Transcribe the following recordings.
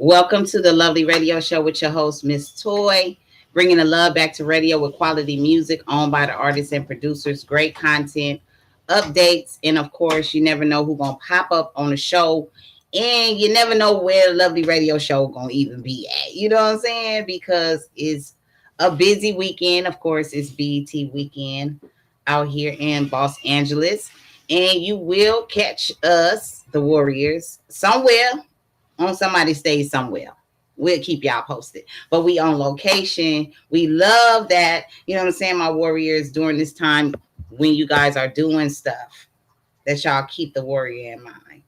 Welcome to the Lovely Radio Show with your host, Miss Toy, bringing the love back to radio with quality music owned by the artists and producers, great content, updates, and of course, you never know who's gonna pop up on the show, and you never know where the Lovely Radio Show gonna even be at. You know what I'm saying? Because it's a busy weekend. Of course, it's BET weekend out here in Los Angeles, and you will catch us, the Warriors, somewhere on somebody's stage somewhere. We'll keep y'all posted. But we on location. We love that. You know what I'm saying? My Warriors, during this time when you guys are doing stuff, that y'all keep the warrior in mind.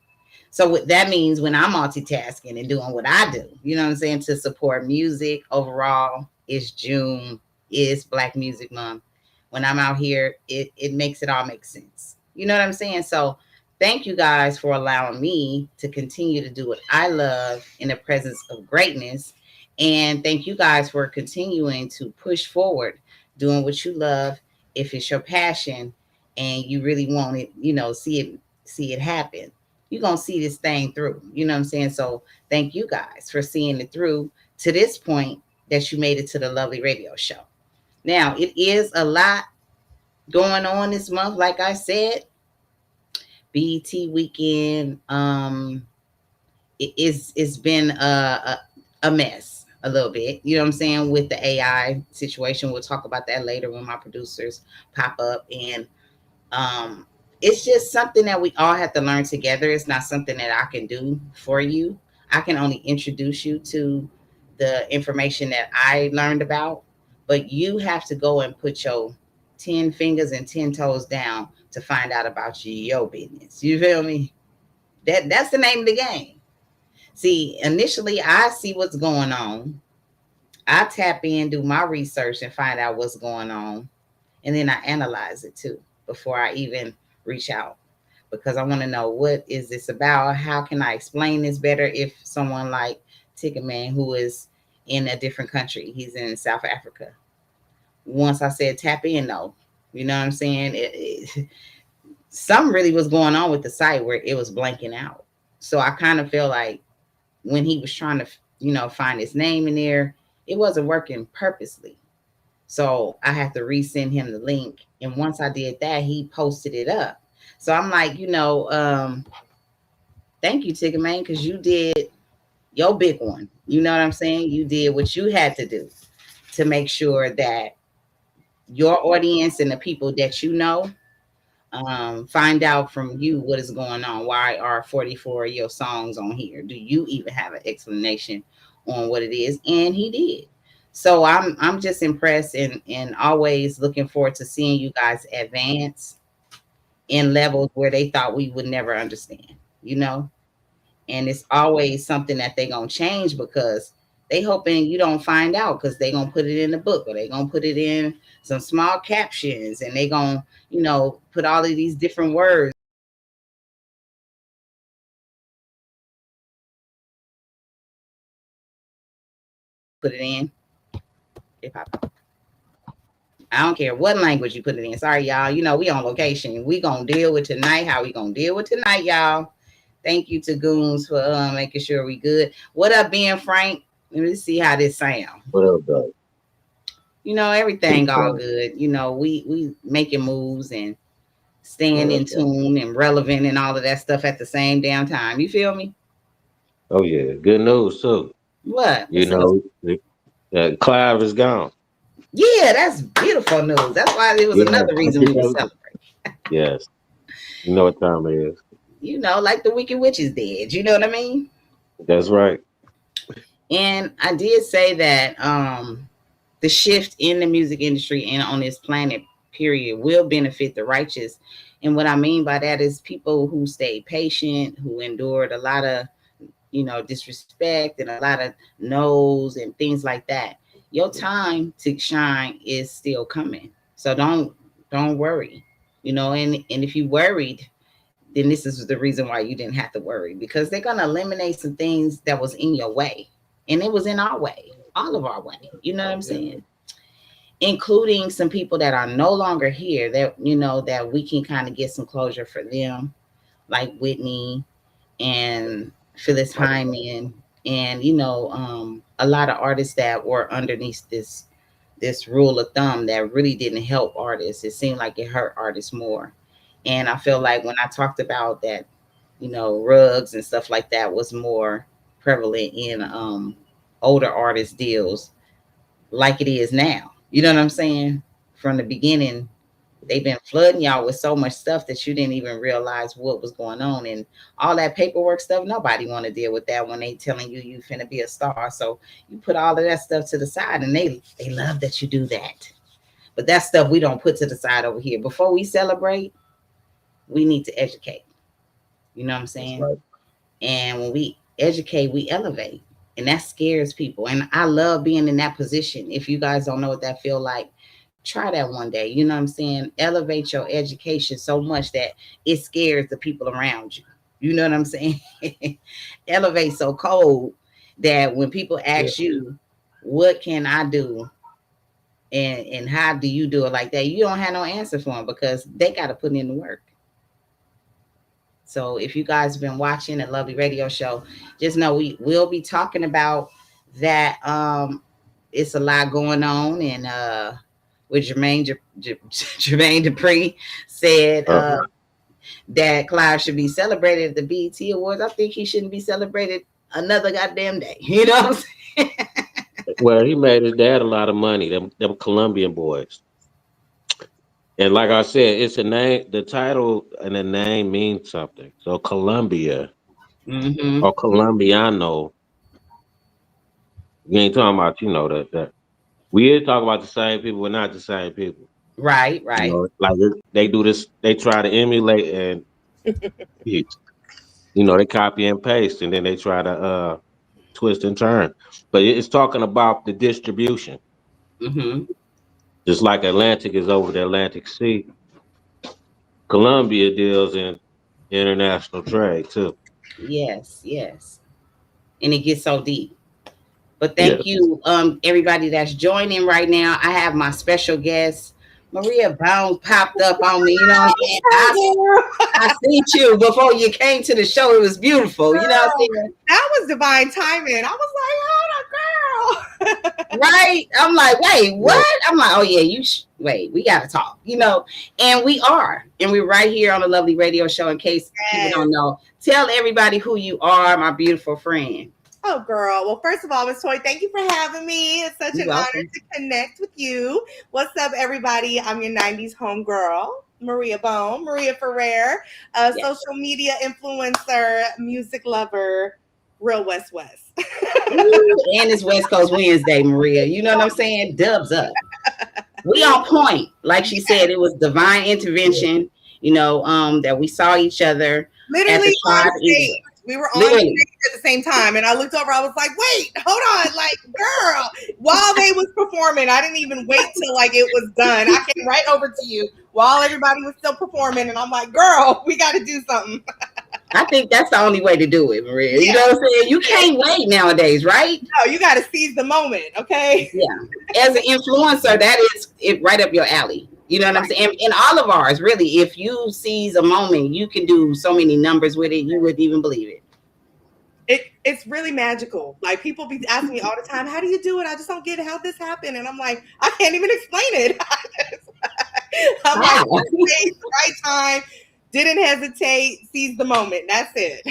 So what that means when I'm multitasking and doing what I do, you know what I'm saying, to support music overall, it's June, it's Black Music Month. When I'm out here, it makes it all make sense. You know what I'm saying? So thank you guys for allowing me to continue to do what I love in the presence of greatness. And thank you guys for continuing to push forward, doing what you love. If it's your passion and you really want it, see it happen, you're going to see this thing through. You know what I'm saying? So thank you guys for seeing it through to this point that you made it to the Lovely Radio Show. Now, it is a lot going on this month. Like I said, BET weekend, it's been a mess a little bit. You know what I'm saying? With the AI situation, we'll talk about that later when my producers pop up. And it's just something that we all have to learn together. It's not something that I can do for you. I can only introduce you to the information that I learned about, but you have to go and put your 10 fingers and 10 toes down to find out about your business. You feel me? That's the name of the game. See, initially I see what's going on. I tap in, do my research and find out what's going on. And then I analyze it too before I even reach out, because I want to know, what is this about? How can I explain this better if someone like Ticketman, who is in a different country, he's in South Africa. Once I said tap in though, you know what I'm saying? Something really was going on with the site where it was blanking out. So I kind of feel like when he was trying to, find his name in there, it wasn't working purposely. So I had to resend him the link. And once I did that, he posted it up. So I'm like, thank you, Ticketman, because you did your big one. You know what I'm saying? You did what you had to do to make sure that your audience and the people that you know find out from you what is going on. Why are 44 of your songs on here? Do you even have an explanation on what it is? And he did. So I'm just impressed and always looking forward to seeing you guys advance in levels where they thought we would never understand, and it's always something that they gonna change, because they hoping you don't find out, because they gonna put it in the book, or they gonna put it in some small captions, and they gonna put all of these different words, put it in. I don't care what language you put it in. Sorry, y'all. We on location. We gonna deal with tonight. How we gonna deal with tonight, y'all? Thank you to Goons for making sure we good. What up, Ben Frank? Let me see how this sound. What up, dog? Everything all good. We making moves and staying in tune and relevant and all of that stuff at the same damn time. You feel me? Oh yeah, good news too. What? Clive is gone. Yeah, that's beautiful news. That's why it was another reason we were celebrating. Yes. You know what time it is. Like the Wicked Witch is dead. You know what I mean? That's right. And I did say that the shift in the music industry and on this planet, period, will benefit the righteous. And what I mean by that is people who stayed patient, who endured a lot of, disrespect and a lot of no's and things like that. Your time to shine is still coming. So don't worry. And if you worried, then this is the reason why you didn't have to worry, because they're going to eliminate some things that was in your way. And it was in our way, all of our way. You know what I'm saying? Including some people that are no longer here that, that we can kind of get some closure for them, like Whitney and Phyllis Hyman And a lot of artists that were underneath this rule of thumb that really didn't help artists. It seemed like it hurt artists more. And I feel like when I talked about that, rugs and stuff like that was more prevalent in older artist deals like it is now. You know what I'm saying? From the beginning, they've been flooding y'all with so much stuff that you didn't even realize what was going on, and all that paperwork stuff. Nobody want to deal with that when they telling you finna be a star. So you put all of that stuff to the side, and they love that you do that. But that stuff we don't put to the side over here. Before we celebrate, we need to educate. You know what I'm That's saying? right. And when we educate, we elevate. And that scares people. And I love being in that position. If you guys don't know what that feel like, try that one day. You know what I'm saying? Elevate your education so much that it scares the people around you. You know what I'm saying? Elevate so cold that when people Yeah. ask you, what can I do? And how do you do it like that? You don't have no answer for them because they got to put in the work. So if you guys have been watching a lovely radio show, just know we will be talking about that. It's a lot going on, and with Jermaine Dupri said Uh-huh. that Clive should be celebrated at the BET Awards. I think he shouldn't be celebrated another goddamn day. You know what I'm saying? Well, he made his dad a lot of money. Them Colombian boys. And like I said, it's a name. The title and the name means something. So Colombia Mm-hmm. or Colombiano. We ain't talking about that. We is talking about the same people. We're not the same people. Right, right. Like they do this. They try to emulate and it- they copy and paste, and then they try to twist and turn. But it's talking about the distribution. Mm-hmm. Just like Atlantic is over the Atlantic Sea, Colombia deals in international trade too. Yes, yes. And it gets so deep. But Yeah. thank you, everybody that's joining right now. I have my special guest, Maria Bounds, popped up on me. You know what I'm saying? I seen you before you came to the show. It was beautiful. You know what I'm Girl, saying? that was divine timing. I was like, hold on, girl. Right? I'm like, wait, Yeah. what? I'm like, oh yeah, wait, we gotta talk. And we are, and we're right here on the lovely radio show. In case people Yes. don't know, tell everybody who you are, my beautiful friend. Oh, girl. Well, first of all, Miss Toy, thank you for having me. It's such You an honor welcome. to connect with you. What's up, everybody? I'm your 90s homegirl, Maria Bone, Maria Ferrer, a Yes. social media influencer, music lover, real West. Ooh, and it's West Coast Wednesday, Maria. You know what I'm saying? Dubs up. We on point. Like she said, it was divine intervention, that we saw each other at Literally the on tribe stage. event. We were on Literally. stage at the same time, and I looked over. I was like, "Wait, hold on!" Like, girl, while they was performing, I didn't even wait till like it was done. I came right over to you while everybody was still performing, and I'm like, "Girl, we got to do something." I think that's the only way to do it, Maria. You Yeah, know what I'm saying? You can't wait nowadays, right? no, you got to seize the moment, okay? Yeah. As an influencer, that is it right up your alley. You know what I'm Right. saying? And all of ours, really, if you seize a moment, you can do so many numbers with it, you wouldn't even believe it. It's really magical. Like people be asking me all the time, "How do you do it?" I just don't get how this happened, and I'm like, I can't even explain it. I'm like, Wow. right place, right time, didn't hesitate, seize the moment. That's it.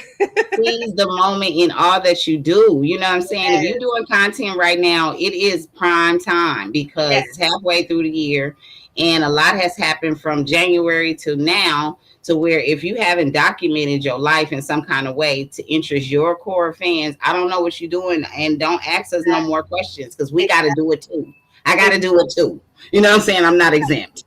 Seize the moment in all that you do. You know what I'm saying? If Yes, you're doing content right now, it is prime time because it's yes, halfway through the year and a lot has happened from January to now to where if you haven't documented your life in some kind of way to interest your core fans, I don't know what you're doing and don't ask us no more questions because we got to do it too. I got to do it too. You know what I'm saying? I'm not exempt.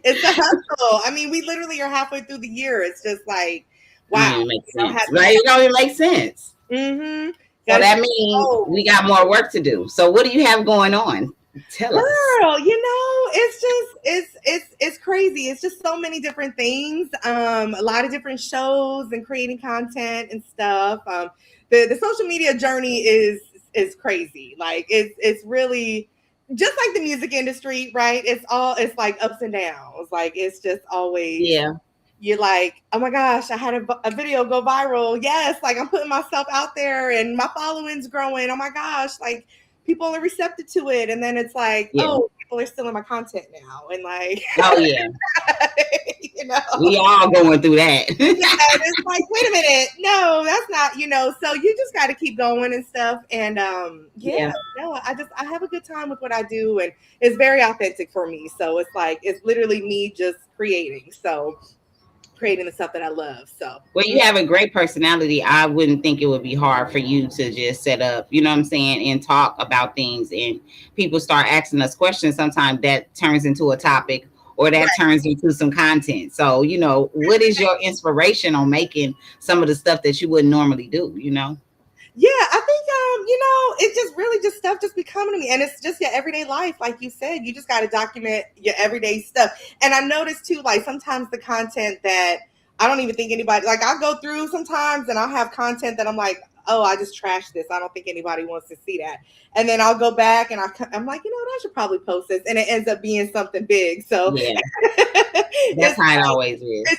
it's a hustle. I mean, we literally are halfway through the year. It's just like, It don't wow, even make sense, happy. right? It don't even make sense. Mm-hmm. So Gotta that get means old. we got more work to do. So what do you have going on? Tell us. Girl, it's just it's crazy. It's just so many different things. A lot of different shows and creating content and stuff. The social media journey is crazy. Like it's really just like the music industry, right? It's like ups and downs. Like it's just always Yeah. you're like, oh my gosh, I had a video go viral. Yes, like I'm putting myself out there and my following's growing. Oh my gosh, like people are receptive to it. And then it's like, Yeah. oh, people are stealing my content now. And like, Oh yeah. you know, We all going through that. yeah, it's like, wait a minute, no, that's not, so you just got to keep going and stuff. And Yeah. no, I have a good time with what I do, and it's very authentic for me. So it's like, it's literally me just creating. So creating the stuff that I love. So Well, you have a great personality. I wouldn't think it would be hard for you to just set up, you know what I'm saying, and talk about things, and people start asking us questions. Sometimes that turns into a topic, or that turns into some content. So, what is your inspiration on making some of the stuff that you wouldn't normally do, yeah, I think it's just really just stuff just be coming to me, and it's just your everyday life, like you said. You just got to document your everyday stuff. And I noticed too, like sometimes the content that I don't even think anybody, like I'll go through sometimes and I'll have content that I'm like, oh, I just trashed this. I don't think anybody wants to see that. And then I'll go back and I'm like, I should probably post this, and it ends up being something big. So Yeah. That's how it always is.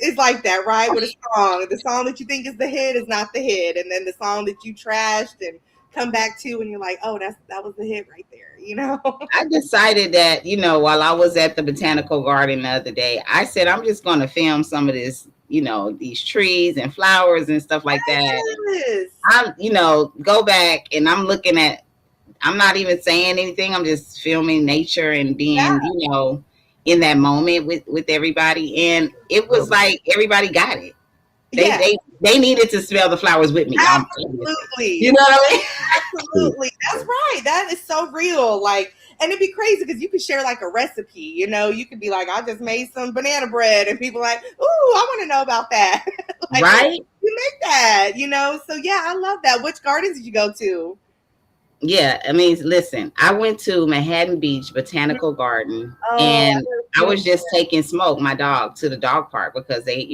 It's like that, right? With a song, the song that you think is the hit is not the hit, and then the song that you trashed and come back to, and you're like, oh, that was the hit right there, I decided that, while I was at the botanical garden the other day, I said I'm just going to film some of this, these trees and flowers and stuff like that. Yes. I'm, go back and I'm looking at. I'm not even saying anything. I'm just filming nature and being, in that moment with everybody. And it was like everybody got it. They needed to smell the flowers with me. Absolutely. You know what I mean? Absolutely. That's right. That is so real. Like, and it'd be crazy because you could share like a recipe, you could be like, I just made some banana bread, and people like, ooh, I want to know about that. Like, right? You make that, So yeah, I love that. Which gardens did you go to? Yeah, I mean, listen, I went to Manhattan Beach Botanical Garden, and I was just taking Smoke, my dog, to the dog park because they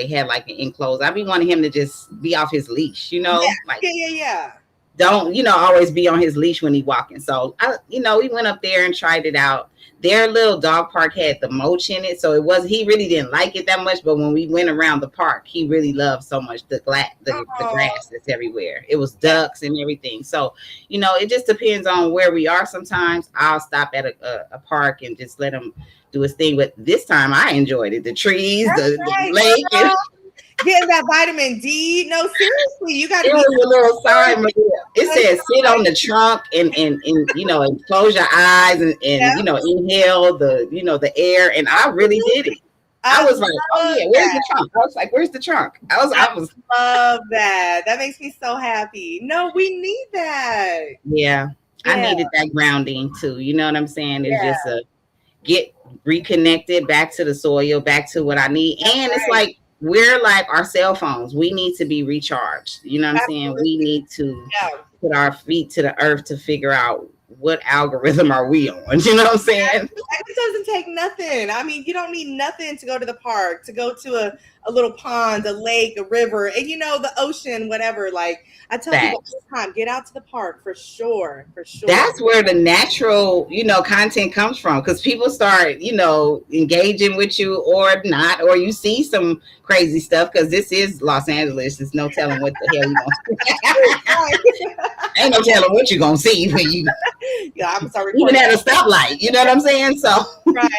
had like an enclosed. I be wanting him to just be off his leash, Yeah. Don't, always be on his leash when he walking. So we went up there and tried it out. Their little dog park had the mulch in it, so he really didn't like it that much. But when we went around the park, he really loved so much the grass that's everywhere. It was ducks and everything. So it just depends on where we are. Sometimes I'll stop at a park and just let him do his thing. But this time I enjoyed it. The trees, the lake. Getting that vitamin D. No, seriously, you got to. It was a little sign, Maria. It said sit on the trunk and close your eyes and inhale the air. And I really did it. I was like, oh yeah, where's the trunk? I was like, where's the trunk? I love that. That makes me so happy. No, we need that. Yeah. I needed that grounding too. You know what I'm saying? It's just get reconnected back to the soil, back to what I need. And it's like, we're like our cell phones. We need to be recharged. You know what I'm saying? We need to put our feet to the earth to figure out what algorithm are we on. You know what I'm saying? It doesn't take nothing. I mean, you don't need nothing to go to the park, to go to a little pond, a lake, a river, and the ocean, whatever. Like I tell people all the time, get out to the park for sure. That's where the natural, content comes from, because people start, engaging with you or not, or you see some crazy stuff, because this is Los Angeles. There's no telling what the hell you're gonna see. Ain't no telling what you're gonna see when you I'm sorry. Even at a stoplight, you know what I'm saying? So right.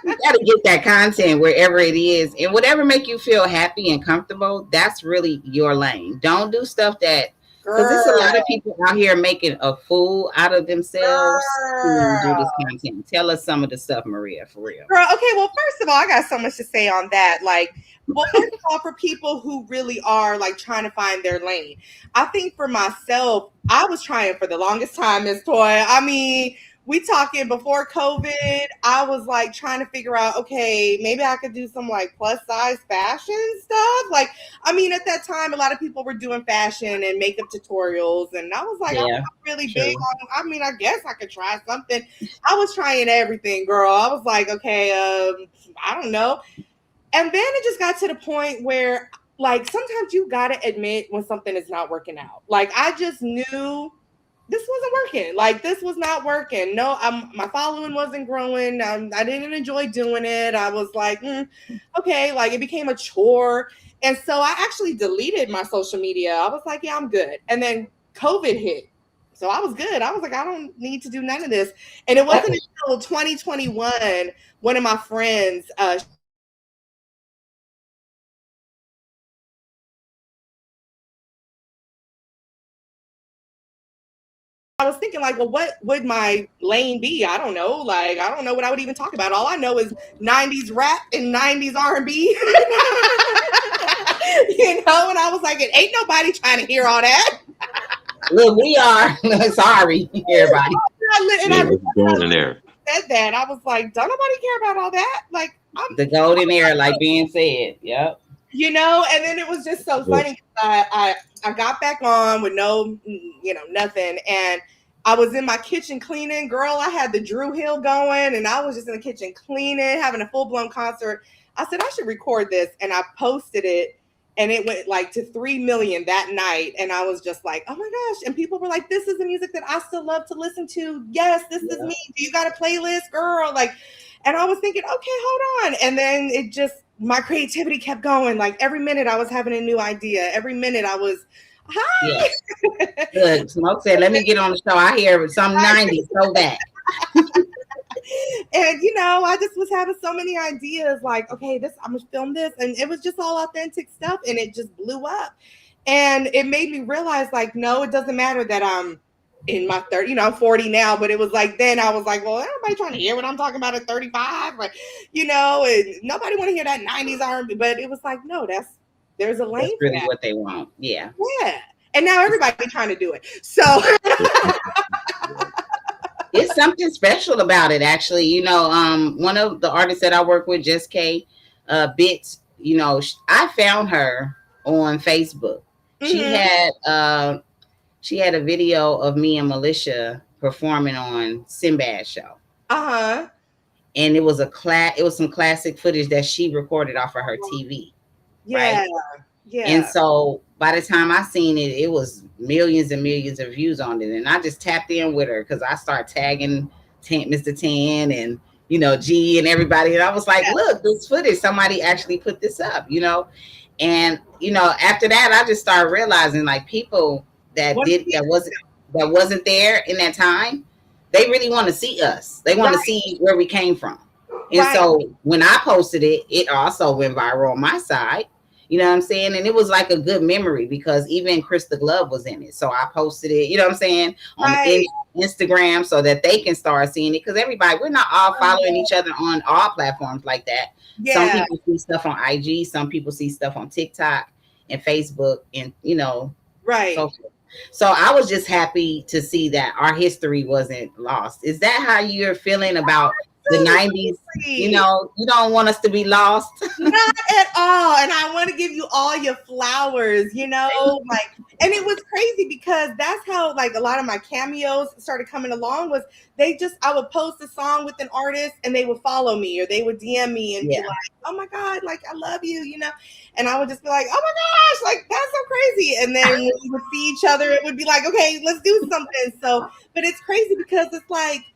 You gotta get that content wherever it is, and whatever make you feel happy and comfortable, that's really your lane. Don't do stuff that, because there's a lot of people out here making a fool out of themselves to do this content. Tell us some of the stuff, Maria, for real. Girl, okay, well, first of all, I got so much to say on that. Like, well, first of all, for people who really are like trying to find their lane, I think for myself, I was trying for the longest time, Miss Toy. I mean, we talking before COVID, I was like trying to figure out, okay, maybe I could do some like plus size fashion stuff. Like, I mean, at that time, a lot of people were doing fashion and makeup tutorials. And I was like, I'm not really big on, I mean, I guess I could try something. I was trying everything, girl. I was like, okay, I don't know. And then it just got to the point where like, sometimes you got to admit when something is not working out. Like, I just knew this wasn't working. Like, this was not working. No, my following wasn't growing. I didn't enjoy doing it. I was like, okay, like it became a chore. And so I actually deleted my social media. I was like, yeah, I'm good. And then COVID hit. So I was good. I was like, I don't need to do none of this. And it wasn't until 2021, one of my friends, I was thinking like, well, what would my lane be? I don't know. Like, I don't know what I would even talk about. All I know is 90s rap and 90s R&B. And I was like, it ain't nobody trying to hear all that. Look, we are. Sorry, everybody. And I Golden era. said that. I was like, don't nobody care about all that? Like, The golden era, like being said. Yep. And then it was just so funny. I got back on with no, nothing. And I was in my kitchen cleaning. Girl, I had the Drew Hill going, and I was just in the kitchen cleaning, having a full-blown concert. I said, I should record this. And I posted it, and it went like to 3 million that night. And I was just like, oh my gosh. And people were like, this is the music that I still love to listen to. Yes, this is me. Do you got a playlist, girl? Like, and I was thinking, okay, hold on. And then it just, my creativity kept going. Like every minute I was having a new idea. Every minute I was, hi. Yeah. Good. Smoke said, let me get on the show. I hear some 90s. Go back. And I just was having so many ideas, like, okay, I'm gonna film this, and it was just all authentic stuff, and it just blew up. And it made me realize, like, no, it doesn't matter that I'm in my 30s, I'm 40 now, but it was like, then I was like, well, everybody trying to hear what I'm talking about at 35, and nobody want to hear that 90s R&B, but it was like, no, there's a lane. That's really what they want. Yeah. And now everybody's trying to do it. So it's something special about it, actually. One of the artists that I work with, Just K, Bits, I found her on Facebook. Mm-hmm. She had a video of me and Militia performing on Sinbad's show. Uh-huh. And it was some classic footage that she recorded off of her TV. Yeah. Right? Yeah. And so by the time I seen it, it was millions and millions of views on it. And I just tapped in with her because I started tagging Mr. 10 and, G and everybody. And I was like, look, this footage, somebody actually put this up, And, after that, I just started realizing like people that wasn't there in that time, they really want to see us. They want to see where we came from. And so when I posted it, it also went viral on my side. You know what I'm saying? And it was like a good memory because even Chris the Glove was in it. So I posted it, you know what I'm saying, on Instagram so that they can start seeing it. Because everybody, we're not all following each other on all platforms like that. Yeah. Some people see stuff on IG. Some people see stuff on TikTok and Facebook and, Right. So I was just happy to see that our history wasn't lost. Is that how you're feeling about the 90s? You don't want us to be lost. Not at all. And I want to give you all your flowers, and it was crazy because that's how like a lot of my cameos started coming along was I would post a song with an artist and they would follow me or they would DM me and be like, oh my God, like I love you, and I would just be like, oh my gosh, like that's so crazy. And then when we would see each other, it would be like, okay, let's do something. So, but it's crazy because it's like,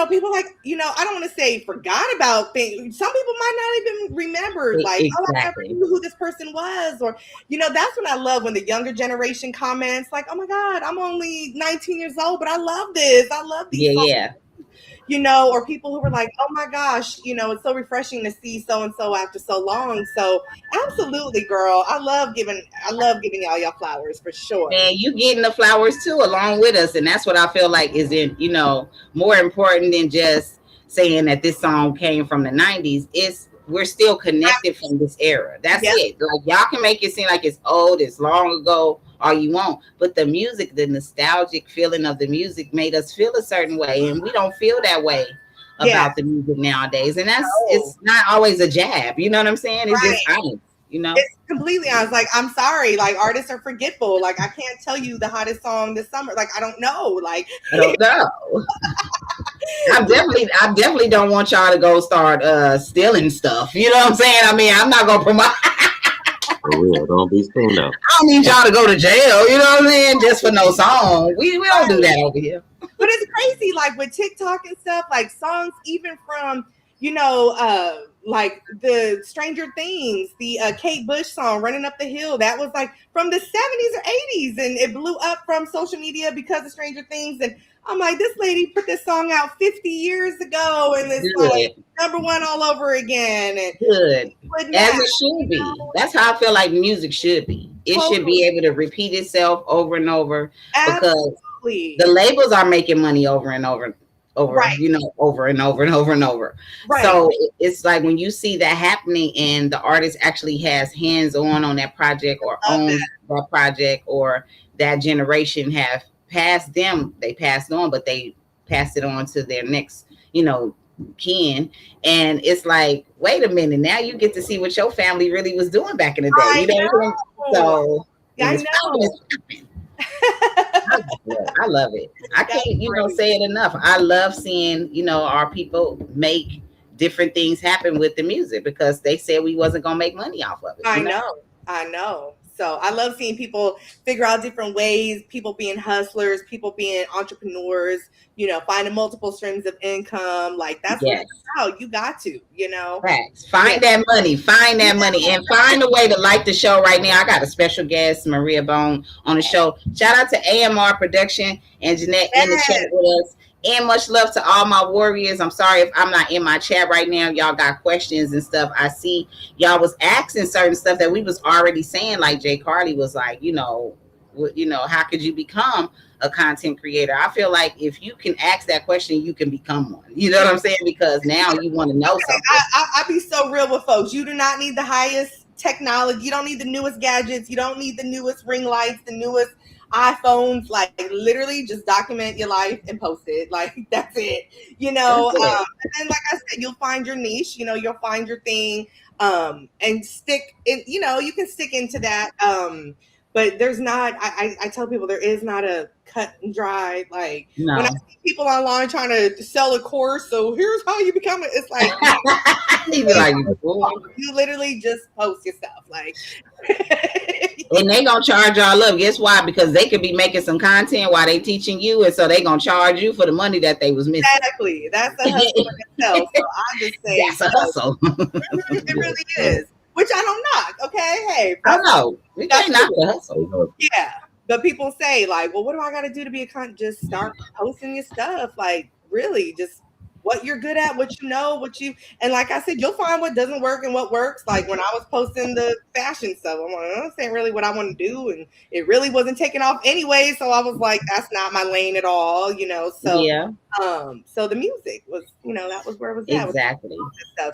people like, I don't want to say forgot about things. Some people might not even remember, like, oh, I never knew who this person was. Or, that's what I love when the younger generation comments, like, oh my God, I'm only 19 years old, but I love this. I love these songs. Yeah. Or people who were like, oh my gosh, it's so refreshing to see so-and-so after so long. So absolutely, girl. I love giving y'all your flowers for sure. Man, you getting the flowers too, along with us. And that's what I feel like is more important than just saying that this song came from the 90s. We're still connected from this era. That's it. Like y'all can make it seem like it's old, it's long ago, all you want. But the music, the nostalgic feeling of the music made us feel a certain way. And we don't feel that way about the music nowadays. And it's not always a jab. You know what I'm saying? It's just honest, It's completely honest. Like, I'm sorry. Like, artists are forgetful. Like, I can't tell you the hottest song this summer. Like, I don't know. Like, I don't know. I definitely don't want y'all to go start stealing stuff. You know what I'm saying? I mean, I'm not gonna promote. For real, don't be soon now. I don't need y'all to go to jail, you know what I'm saying? Just for no song. We don't do that over here. But it's crazy, like with TikTok and stuff, like songs even from, like the Stranger Things, the Kate Bush song, Running Up the Hill, that was like from the 70s or 80s, and it blew up from social media because of Stranger Things. And I'm like, this lady put this song out 50 years ago, and it's like number one all over again. And good. As it should be. That's how I feel like music should be. It should be able to repeat itself over and over. Because the labels are making money over and over, right. Over and over and over and over. Right. So it's like when you see that happening and the artist actually has hands on that project or owns that project, or that generation have passed them, they passed on, but they passed it on to their next, kin. And it's like, wait a minute, now you get to see what your family really was doing back in the day. You know? So I know. I love it. I can't, say it enough. I love seeing, our people make different things happen with the music, because they said we wasn't gonna make money off of it. I know. So I love seeing people figure out different ways, people being hustlers, people being entrepreneurs, finding multiple streams of income. Like that's what it's about. You got to, Facts. Find that money, and find a way to like the show right now. I got a special guest, Maria Bone, on the show. Shout out to AMR Production and Jeanette in the chat with us. And much love to all my warriors. I'm sorry if I'm not in my chat right now. Y'all got questions and stuff. I see y'all was asking certain stuff that we was already saying. Like Jay Carly was like, how could you become a content creator? I feel like if you can ask that question, you can become one. You know what I'm saying? Because now you want to know something. I be so real with folks. You do not need the highest technology. You don't need the newest gadgets. You don't need the newest ring lights, the newest iPhones. Like literally just document your life and post it. Like that's it. And then like I said, you'll find your niche, you'll find your thing, and stick in, you can stick into that. But there's not, I tell people there is not a cut and dry, like when I see people online trying to sell a course, so here's how you become it. It's like, you literally just post your stuff. Like, and they gonna charge y'all up. Guess why? Because they could be making some content while they teaching you, and so they gonna charge you for the money that they was missing. Exactly. That's a hustle in itself. So I just say that's a hustle. It really is. Which I don't knock. Okay, hey, I know we can't knock the hustle. Yeah, but people say like, well, what do I got to do to be a content? Just start posting your stuff. Like, really, just what you're good at, what and like I said, you'll find what doesn't work and what works. Like when I was posting the fashion stuff, I'm like, this ain't really what I want to do, and it really wasn't taking off anyway. So I was like, that's not my lane at all, So yeah. So the music was, that was where it was at. Exactly.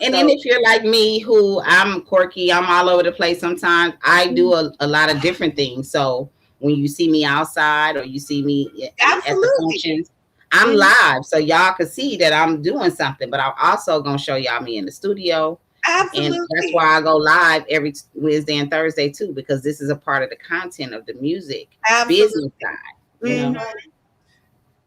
And then if you're like me, who I'm quirky, I'm all over the place sometimes, I do a lot of different things. So when you see me outside or you see me at the functions, I'm live. So y'all can see that I'm doing something, but I'm also going to show y'all me in the studio. Absolutely. And that's why I go live every Wednesday and Thursday too, because this is a part of the content of the music business side.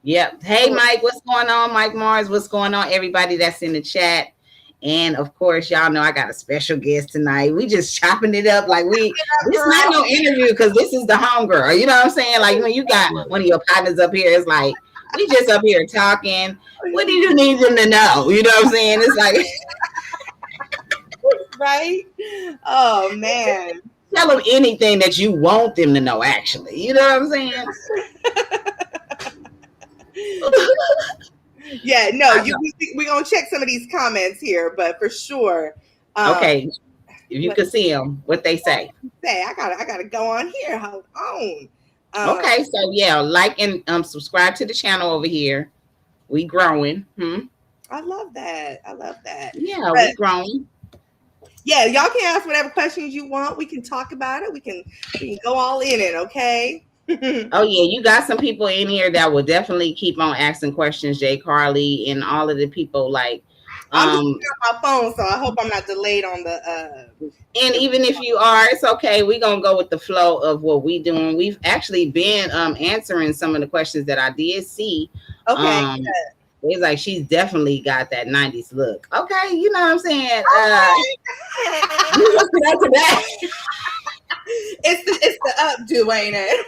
Yep. Hey, Mike, what's going on? Mike Mars, what's going on? Everybody that's in the chat. And of course, y'all know I got a special guest tonight. We just chopping it up like this not no interview, because this is the homegirl. You know what I'm saying? Like when you got one of your partners up here, it's like we just up here talking. What do you need them to know? You know what I'm saying? It's like right? Oh man. Tell them anything that you want them to know, actually. You know what I'm saying? Yeah, no, we're gonna check some of these comments here, but for sure. Okay, if you could see them, what they say. I gotta go on here. Hold on. Okay, so yeah, like and subscribe to the channel over here. We growing. I love that. Yeah, we growing. Yeah, y'all can ask whatever questions you want. We can talk about it. We can go all in it. Okay. Oh yeah, you got some people in here that will definitely keep on asking questions, Jay Carly and all of the people like I'm just on my phone, so I hope I'm not delayed on the and even if you are, it's okay. We're gonna go with the flow of what we doing. We've actually been answering some of the questions that I did see. Okay. It's like she's definitely got that 90s look. Okay, you know what I'm saying? You look to that. It's the updo, ain't it?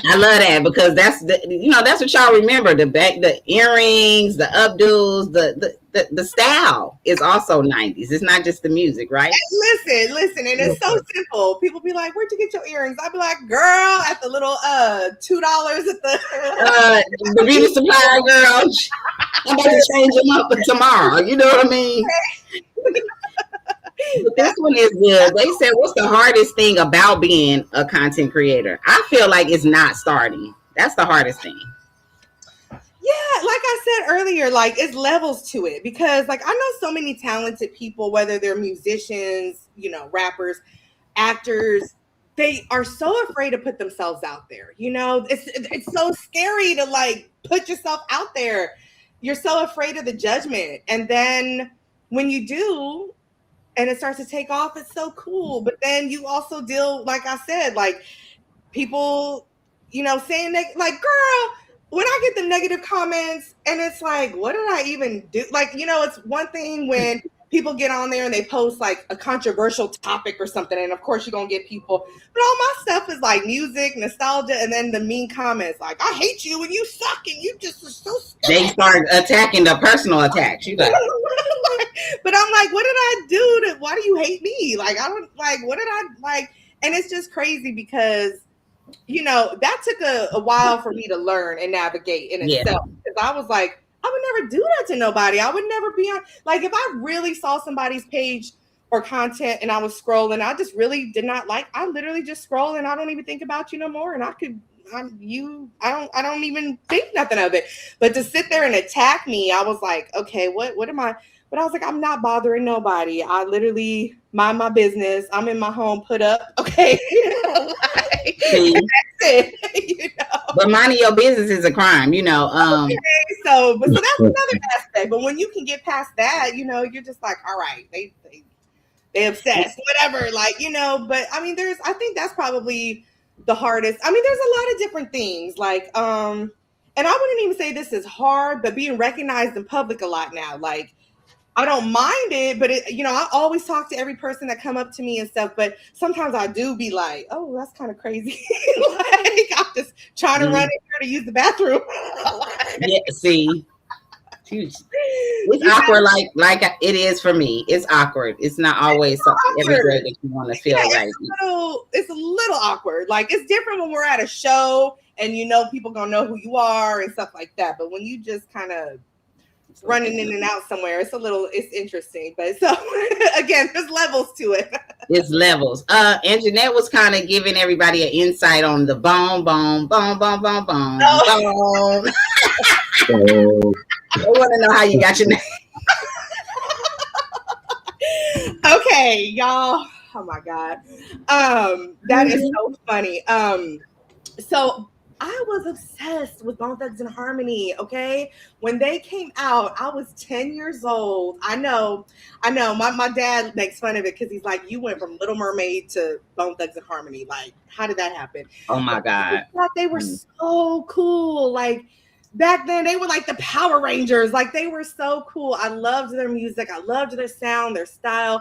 I love that because that's that's what y'all remember. The earrings, the updos, the style is also 90s. It's not just the music, right? Listen, and it's so simple. People be like, "Where'd you get your earrings?" I'd be like, "Girl, at the little $2 at the beauty supply girl. I'm about to change them up for tomorrow. You know what I mean? But this one is good. They said, what's the hardest thing about being a content creator? I feel like it's not starting. That's the hardest thing. Yeah, like I said earlier, like it's levels to it because like I know so many talented people, whether they're musicians, rappers, actors, they are so afraid to put themselves out there. It's so scary to like put yourself out there. You're so afraid of the judgment. And then when you do, and it starts to take off, it's so cool. But then you also deal, like I said, like people, saying that, like, girl, when I get the negative comments and it's like, what did I even do? Like, it's one thing when people get on there and they post like a controversial topic or something. And of course you're going to get people, but all my stuff is like music, nostalgia. And then the mean comments, like, I hate you and you suck and you just are so stupid. They start attacking the personal attacks. You got But I'm like, what did I do why do you hate me? Like, I don't like, what did I like? And it's just crazy because, that took a while for me to learn and navigate in itself. Because I was like, I would never do that to nobody. I would never be on, like, if I really saw somebody's page or content and I was scrolling, I just really did not like, I literally just scroll and I don't even think about you no more. And I don't even think nothing of it. But to sit there and attack me, I was like, okay, what am I? But I was like, I'm not bothering nobody. I literally mind my business. I'm in my home, put up. Okay. That's it. But minding your business is a crime, Okay, so that's another aspect. But when you can get past that, you're just like, all right, they obsessed, whatever. Like, but I mean, I think that's probably the hardest. I mean, there's a lot of different things. Like, and I wouldn't even say this is hard, but being recognized in public a lot now, like, I don't mind it, but I always talk to every person that come up to me and stuff. But sometimes I do be like, "Oh, that's kind of crazy." Like I'm just trying to run in here to use the bathroom. Yeah, see, it's awkward, like it is for me. It's awkward. It's not always every day that you want to feel like. It's a little awkward. Like it's different when we're at a show and people gonna know who you are and stuff like that. But when you just kind of running in and out somewhere, it's interesting. But so again, there's levels to it. It's levels. And Jeanette was kind of giving everybody an insight on the bone. I want to know how you got your name. Okay, y'all. Oh my God. That is so funny. So I was obsessed with Bone Thugs and Harmony, okay? When they came out, I was 10 years old. I know. My dad makes fun of it because he's like, you went from Little Mermaid to Bone Thugs and Harmony. Like, how did that happen? Oh, my God. I thought they were so cool. Like, back then, they were like the Power Rangers. Like, they were so cool. I loved their music. I loved their sound, their style.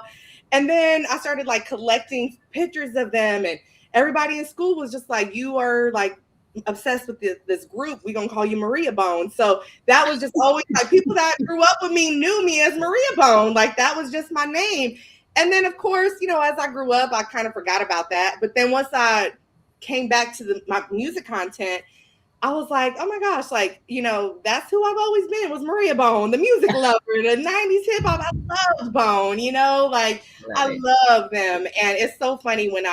And then I started, like, collecting pictures of them. And everybody in school was just like, you are, like, obsessed with this group. We're gonna call you Maria Bone. So that was just always like people that grew up with me knew me as Maria Bone. Like that was just my name. And then of course, as I grew up, I kind of forgot about that. But then once I came back to my music content, I was like, oh my gosh, like, that's who I've always been, was Maria Bone, the music lover, the 90s hip hop. I loved Bone, I love them. And it's so funny when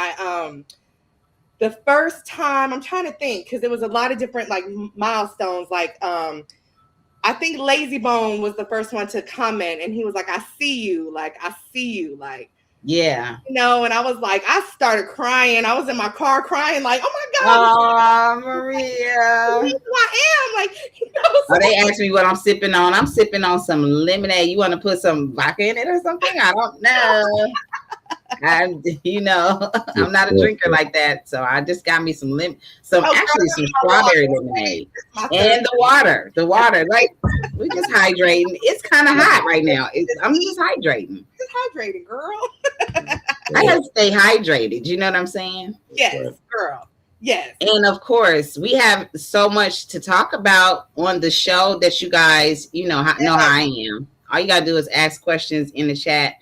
the first time, I'm trying to think, because there was a lot of different like milestones. Like, I think Lazy Bone was the first one to comment, and he was like, I see you. Like, yeah. And I was like, I started crying. I was in my car crying, like, oh my God. Oh, Maria. Who I am. Like, so they asked me what I'm sipping on. I'm sipping on some lemonade. You want to put some vodka in it or something? I don't know. I'm not a drinker like that, so I just got me some strawberry lemonade and the water. Like we just hydrating. It's kind of hot right now. I'm just hydrating. Just hydrating, girl. I gotta stay hydrated. You know what I'm saying? Yes, girl. Yes. And of course, we have so much to talk about on the show that you guys, know how I am. All you gotta do is ask questions in the chat.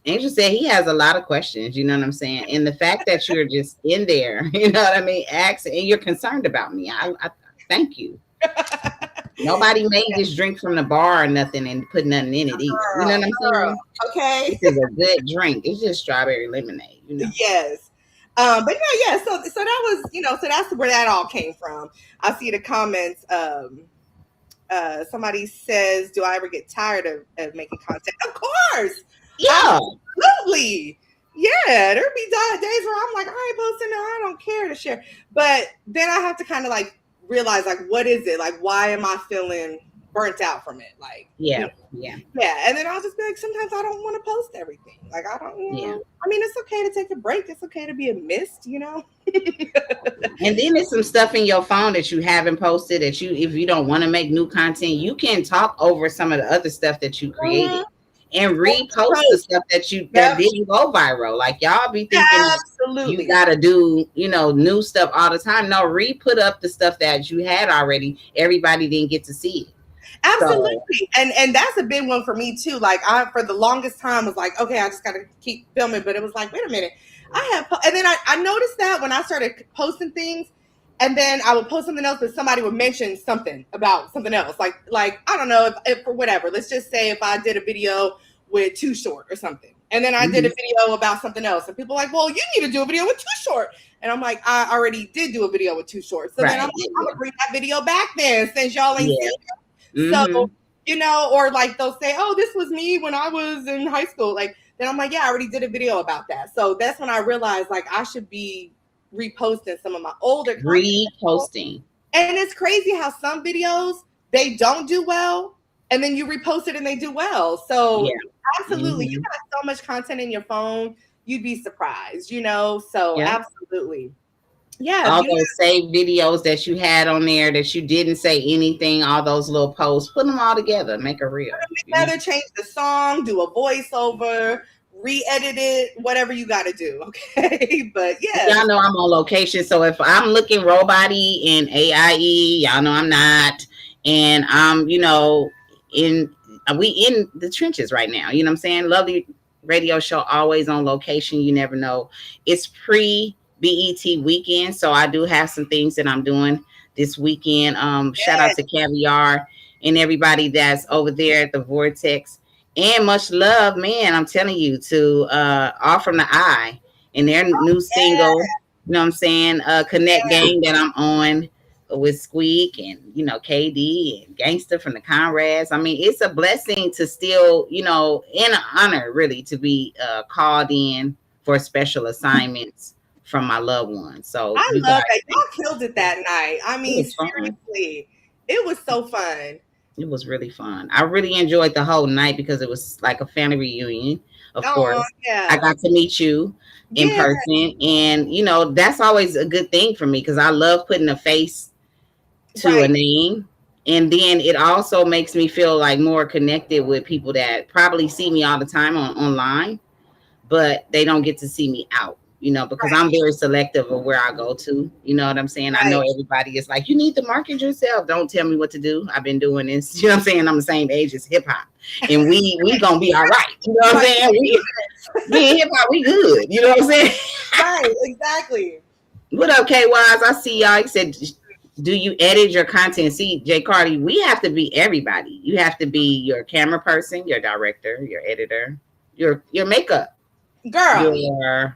Angel said he has a lot of questions. You know what I'm saying? And the fact that you're just in there, you know what I mean, asking, and you're concerned about me. I thank you. Nobody made this drink from the bar or nothing and put nothing in it either. You know what I'm saying? Okay. This is a good drink. It's just strawberry lemonade. Yes. But yeah. So that was, so that's where that all came from. I see the comments. Somebody says, "Do I ever get tired of making content?" Of course. Yeah. Absolutely. Yeah. There'd be days where I'm like, I ain't posting. No, I don't care to share. But then I have to kind of like realize, like, what is it? Like, why am I feeling burnt out from it? Like, yeah. And then I'll just be like, sometimes I don't want to post everything. Like, I don't. I mean, it's okay to take a break. It's okay to be a mist. And then there's some stuff in your phone that you haven't posted that if you don't want to make new content, you can talk over some of the other stuff that you created and repost the stuff that didn't go viral. Like, y'all be thinking you gotta do, new stuff all the time. No, put up the stuff that you had already. Everybody didn't get to see it. Absolutely. And that's a big one for me too. Like, I, for the longest time, was like, okay, I just got to keep filming. But it was like, wait a minute. And then I noticed that when I started posting things, and then I would post something else, but somebody would mention something about something else. Like I don't know, if for whatever, let's just say if I did a video with Too Short or something, and then I did a video about something else, and people are like, well, you need to do a video with Too Short. And I'm like, I already did do a video with Too Short. So then I'm like, I'm going to bring that video back then, since y'all ain't seen it. So, or like they'll say, oh, this was me when I was in high school. Like, then I'm like, yeah, I already did a video about that. So that's when I realized, like, I should be reposting some of my older reposting. And it's crazy how some videos, they don't do well, and then you repost it and they do well. So absolutely, you got so much content in your phone, you'd be surprised, So absolutely. Yeah. All those saved videos that you had on there that you didn't say anything, all those little posts, put them all together, make a reel. Change the song, do a voiceover, re-edit it, whatever you got to do. Okay. But y'all know I'm on location. So if I'm looking robot-y and AIE, y'all know I'm not. And I'm, we in the trenches right now. You know what I'm saying? Lovely radio show, always on location. You never know. It's BET weekend, so I do have some things that I'm doing this weekend. Shout out to Caviar and everybody that's over there at the Vortex, and much love, man. I'm telling you, to All From the Eye and their new single. You know what I'm saying? Connect Gang that I'm on with Squeak and KD and Gangster from the Conrads. I mean, it's a blessing to still, and an honor really to be called in for special assignments from my loved ones. So I love that. Y'all killed it that night. I mean, seriously, it was so fun. It was really fun. I really enjoyed the whole night because it was like a family reunion. Of course, I got to meet you in person, and that's always a good thing for me because I love putting a face to a name. And then it also makes me feel like more connected with people that probably see me all the time online, but they don't get to see me out. Because I'm very selective of where I go to. You know what I'm saying? I know everybody is like, you need to market yourself. Don't tell me what to do. I've been doing this. You know what I'm saying? I'm the same age as hip hop. And we going to be all right. You know what I'm saying? We in hip hop, we good. You know what I'm saying? Right, exactly. What up, K-Wise? I see y'all. He said, do you edit your content? See, Jay Cardi, we have to be everybody. You have to be your camera person, your director, your editor, your makeup. Girl.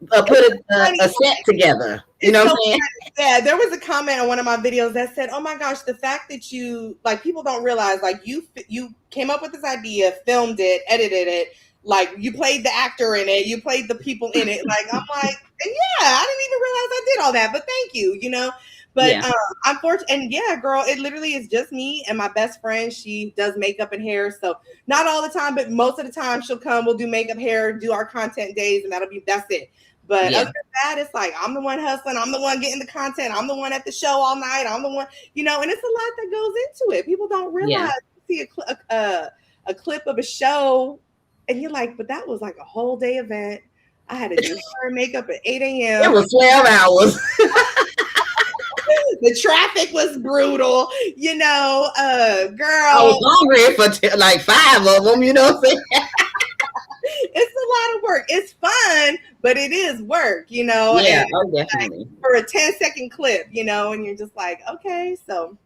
Put a set together. You know what I'm saying? Yeah, there was a comment on one of my videos that said, oh my gosh, the fact that you, like, people don't realize, like, you came up with this idea, filmed it, edited it, like, you played the actor in it, you played the people in it. Like, I'm like, yeah, I didn't even realize I did all that, but thank you, But unfortunately, and yeah, girl, it literally is just me and my best friend. She does makeup and hair, so not all the time, but most of the time she'll come. We'll do makeup, hair, do our content days, and that's it. But other than that, it's like I'm the one hustling. I'm the one getting the content. I'm the one at the show all night. I'm the one, and it's a lot that goes into it. People don't realize. You see a clip of a show, And you're like, but that was like a whole day event. I had to do hair and makeup at 8 It a.m. was 12 hours. The traffic was brutal, I was girl. hungry for like 5 of them, you know what I'm saying? It's a lot of work. It's fun, but it is work, Yeah, and oh, definitely. like, for a 10-second clip, and you're just like, okay, so,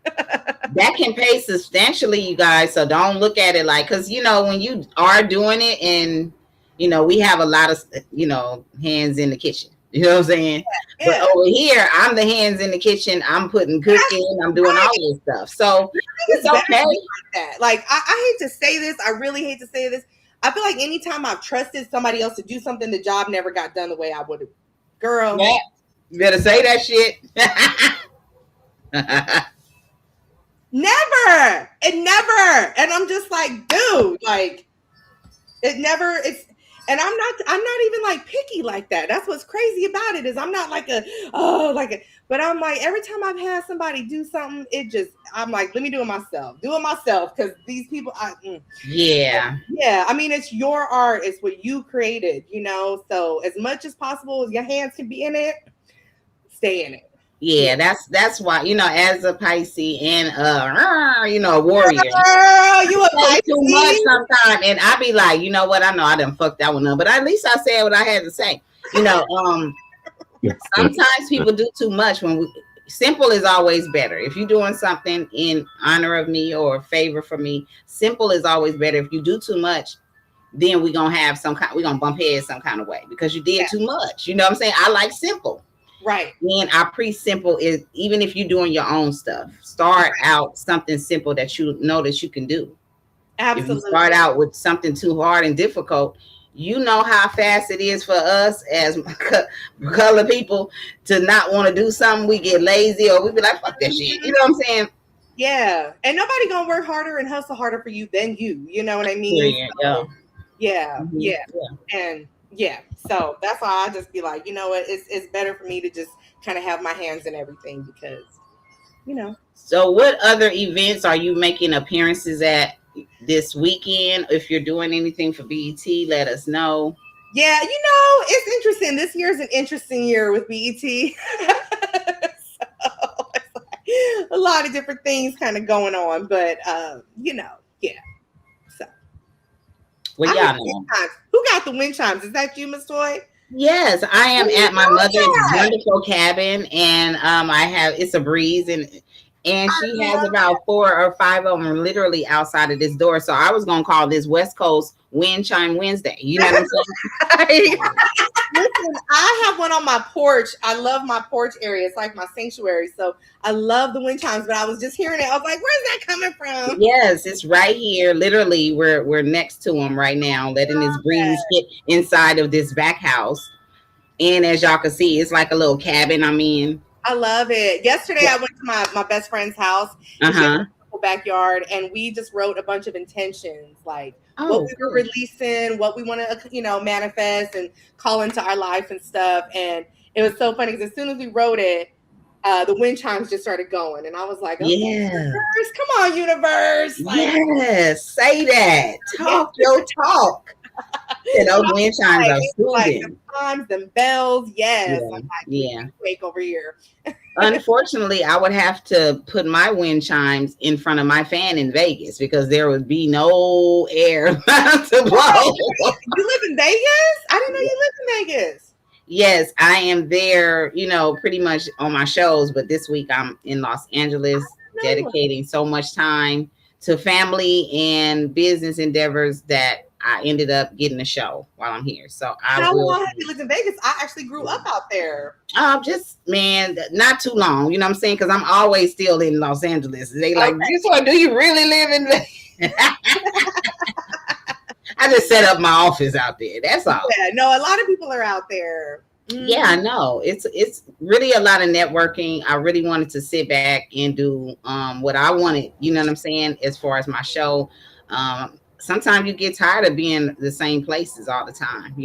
That can pay substantially, you guys. So don't look at it like, because, when you are doing it and, we have a lot of, hands in the kitchen. You know what I'm saying? yeah. But over here, I'm the hands in the kitchen. I'm putting cooking. I'm doing all this stuff. So it's okay. Like that. Like, I hate to say this. I really hate to say this. I feel like anytime I've trusted somebody else to do something, the job never got done the way I would have. Girl. Yeah. You better say that shit. Never. It never. And I'm just like, dude, like, it never, and I'm not even like picky like that. That's what's crazy about it is I'm not like but I'm like, every time I've had somebody do something, I'm like, let me do it myself. Because these people, yeah. I mean, it's your art. It's what you created, so as much as possible, your hands can be in it, stay in it. Yeah, that's why, as a Pisces and a warrior. You a Say Pisces? too much sometimes, and I be like, you know what? I know I done fucked that one up, but at least I said what I had to say. Sometimes people do too much. Simple is always better. If you're doing something in honor of me or favor for me, simple is always better. If you do too much, then we're gonna bump heads some kind of way because you did too much. You know what I'm saying? I like simple. Right. And our simple is, even if you're doing your own stuff, start out something simple that you know that you can do. Absolutely. If you start out with something too hard and difficult, you know how fast it is for us as color people to not want to do something. We get lazy or we be like, fuck that shit. You know what I'm saying? Yeah. And nobody gonna work harder and hustle harder for you than you. You know what I mean? Yeah. And so that's why I just be like, it's better for me to just kind of have my hands in everything because, So what other events are you making appearances at this weekend? If you're doing anything for BET, let us know. Yeah, it's interesting. This year is an interesting year with BET. So it's like a lot of different things kind of going on, but So well, y'all know. Who got the wind chimes? Is that you, Miss Toy? Yes, I am at my mother's wonderful cabin, and it's a breeze, and she has about 4 or 5 of them literally outside of this door. So I was gonna call this West Coast Wind Chime Wednesday. You know what I'm saying? Listen, I have one on my porch. I love my porch area. It's like my sanctuary. So I love the wind chimes, but I was just hearing it. I was like, where's that coming from? Yes, it's right here. Literally, we're next to them right now, letting this breeze hit inside of this back house. And as y'all can see, it's like a little cabin I'm in. I love it. Yesterday, I went to my best friend's house. Backyard, and we just wrote a bunch of intentions, like what we were releasing, what we want to manifest and call into our life and stuff. And it was so funny because as soon as we wrote it, the wind chimes just started going, and I was like, universe, come on, universe, like, yes, say that, talk your talk. Those wind chimes are soothing. Like the chimes, them bells, yes. Wake over here. Unfortunately, I would have to put my wind chimes in front of my fan in Vegas because there would be no air to blow. You live in Vegas? I didn't know you lived in Vegas. Yes, I am there, pretty much on my shows, but this week I'm in Los Angeles dedicating so much time to family and business endeavors that I ended up getting a show while I'm here. So how long have you lived in Vegas? I actually grew up out there. Just not too long. You know what I'm saying? Because I'm always still in Los Angeles. They like, do you really live in Vegas? I just set up my office out there. That's all. Yeah, no, a lot of people are out there. Mm-hmm. Yeah, I know. It's really a lot of networking. I really wanted to sit back and do what I wanted. You know what I'm saying? As far as my show. Sometimes you get tired of being the same places all the time, and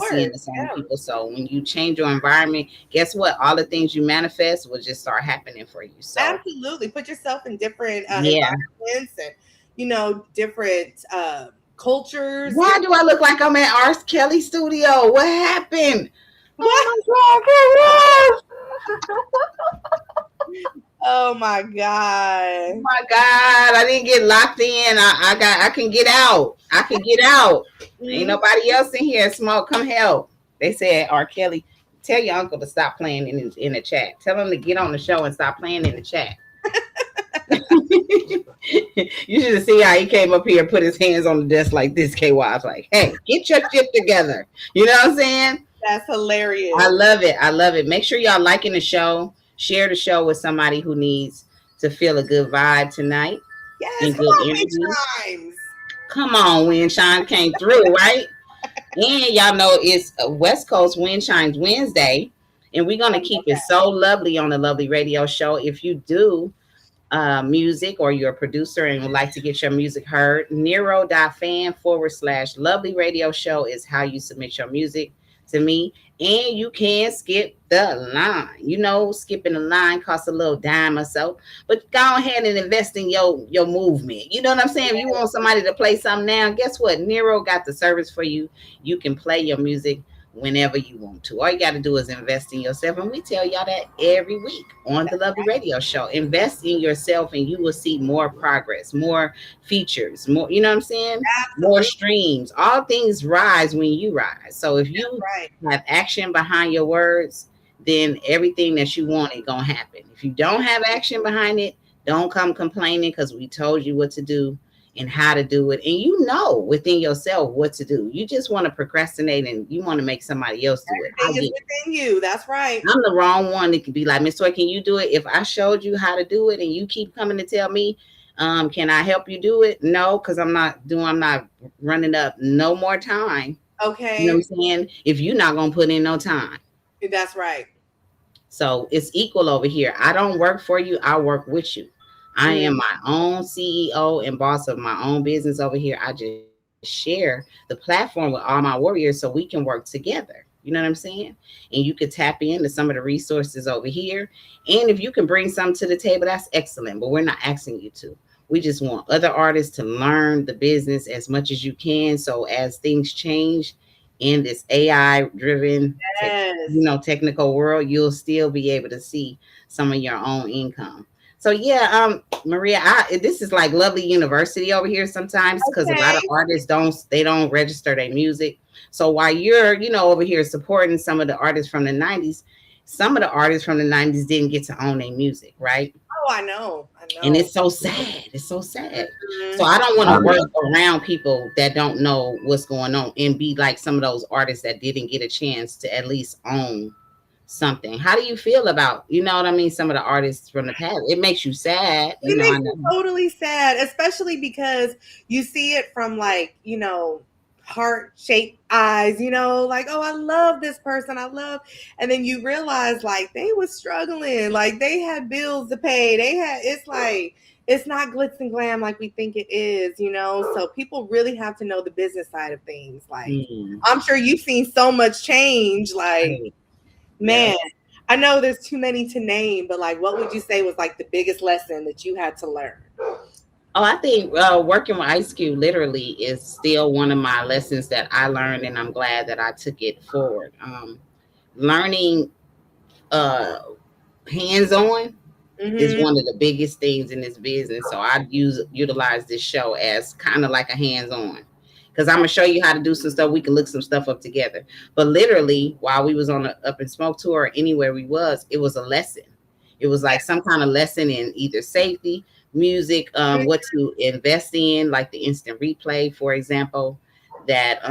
seeing the same people. So when you change your environment, guess what? All the things you manifest will just start happening for you. So absolutely, put yourself in different environments and different cultures. Why do I look like I'm at R. Kelly studio? What happened? What? Oh Oh my God. my God, I didn't get locked in. I can get out. I can get out. Ain't Mhm. nobody else in here. Smoke, come help. They said R. Kelly, tell your uncle to stop playing in the chat. Tell him to get on the show and stop playing in the chat. You should see how he came up here and put his hands on the desk like this, KY. I was like, hey, get your shit together. You know what I'm saying? That's hilarious. I love it. I love it. Make sure y'all liking the show. Share the show with somebody who needs to feel a good vibe tonight Yes, and come good on, big energy. times. Come on, Windshine came through, right? And y'all know it's a West Coast Windshines Wednesday. And we're going to keep it so lovely on the Lovely Radio Show. If you do music or you're a producer and would like to get your music heard, nero.fan/lovely radio show is how you submit your music to me. And you can skip the line. You know, skipping the line costs a little dime or so, but go ahead and invest in your movement. You know what I'm saying? If you want somebody to play something now, guess what? Nero got the service for you. You can play your music whenever you want to. All you got to do is invest in yourself. And we tell y'all that every week on the Lovely Radio Show. Invest in yourself and you will see more progress, more features, more, you know what I'm saying? Absolutely. More streams. All things rise when you rise. So if you Right. have action behind your words, then everything that you want is going to happen. If you don't have action behind it, don't come complaining because we told you what to do and how to do it. And you know within yourself what to do. You just want to procrastinate and you want to make somebody else do it. I Everything is get it. within you. That's right. I'm the wrong one that can be like, Miss Toy, can you do it? If I showed you how to do it and you keep coming to tell me, can I help you do it? No, because I'm not running up no more time. Okay. You know what I'm saying? If you're not gonna put in no time. That's right. So it's equal over here. I don't work for you, I work with you. I am my own CEO and boss of my own business over here. I just share the platform with all my warriors so we can work together. You know what I'm saying? And you could tap into some of the resources over here. And if you can bring something to the table, that's excellent. But we're not asking you to. We just want other artists to learn the business as much as you can. So as things change in this AI driven, Yes. technical world, you'll still be able to see some of your own income. So yeah, Maria, this is like Lovely University over here sometimes because a lot of Okay. artists don't register their music. So while you're, over here supporting some of the artists from the 90s, some of the artists from the 90s didn't get to own their music, right? Oh, I know. I And know. it's so sad. It's so sad. So Mhm. I don't want to I mean, work around people that don't know what's going on and be like some of those artists that didn't get a chance to at least own something. How do you feel about, what I mean, some of the artists from the past? It makes you sad, It I makes know. me totally sad, especially because you see it from like, heart-shaped eyes, like, oh, I love this person. And then you realize like they was struggling, like they had bills to pay. It's like, it's not glitz and glam like we think it is, so people really have to know the business side of things. Like, I'm sure you've seen so much change, like, Right. man, Yeah. I know there's too many to name, but like, what would you say was like the biggest lesson that you had to learn? Oh, I think working with Ice Cube literally is still one of my lessons that I learned, and I'm glad that I took it forward. Learning uh, hands-on is Mm-hmm. one of the biggest things in this business. So I utilize this show as kind of like a hands-on. Because I'm gonna show you how to do some stuff. We can look some stuff up together. But literally, while we was on the Up and Smoke tour, or anywhere we was, it was a lesson. It was like some kind of lesson in either safety, music, what to invest in, like the instant replay, for example, that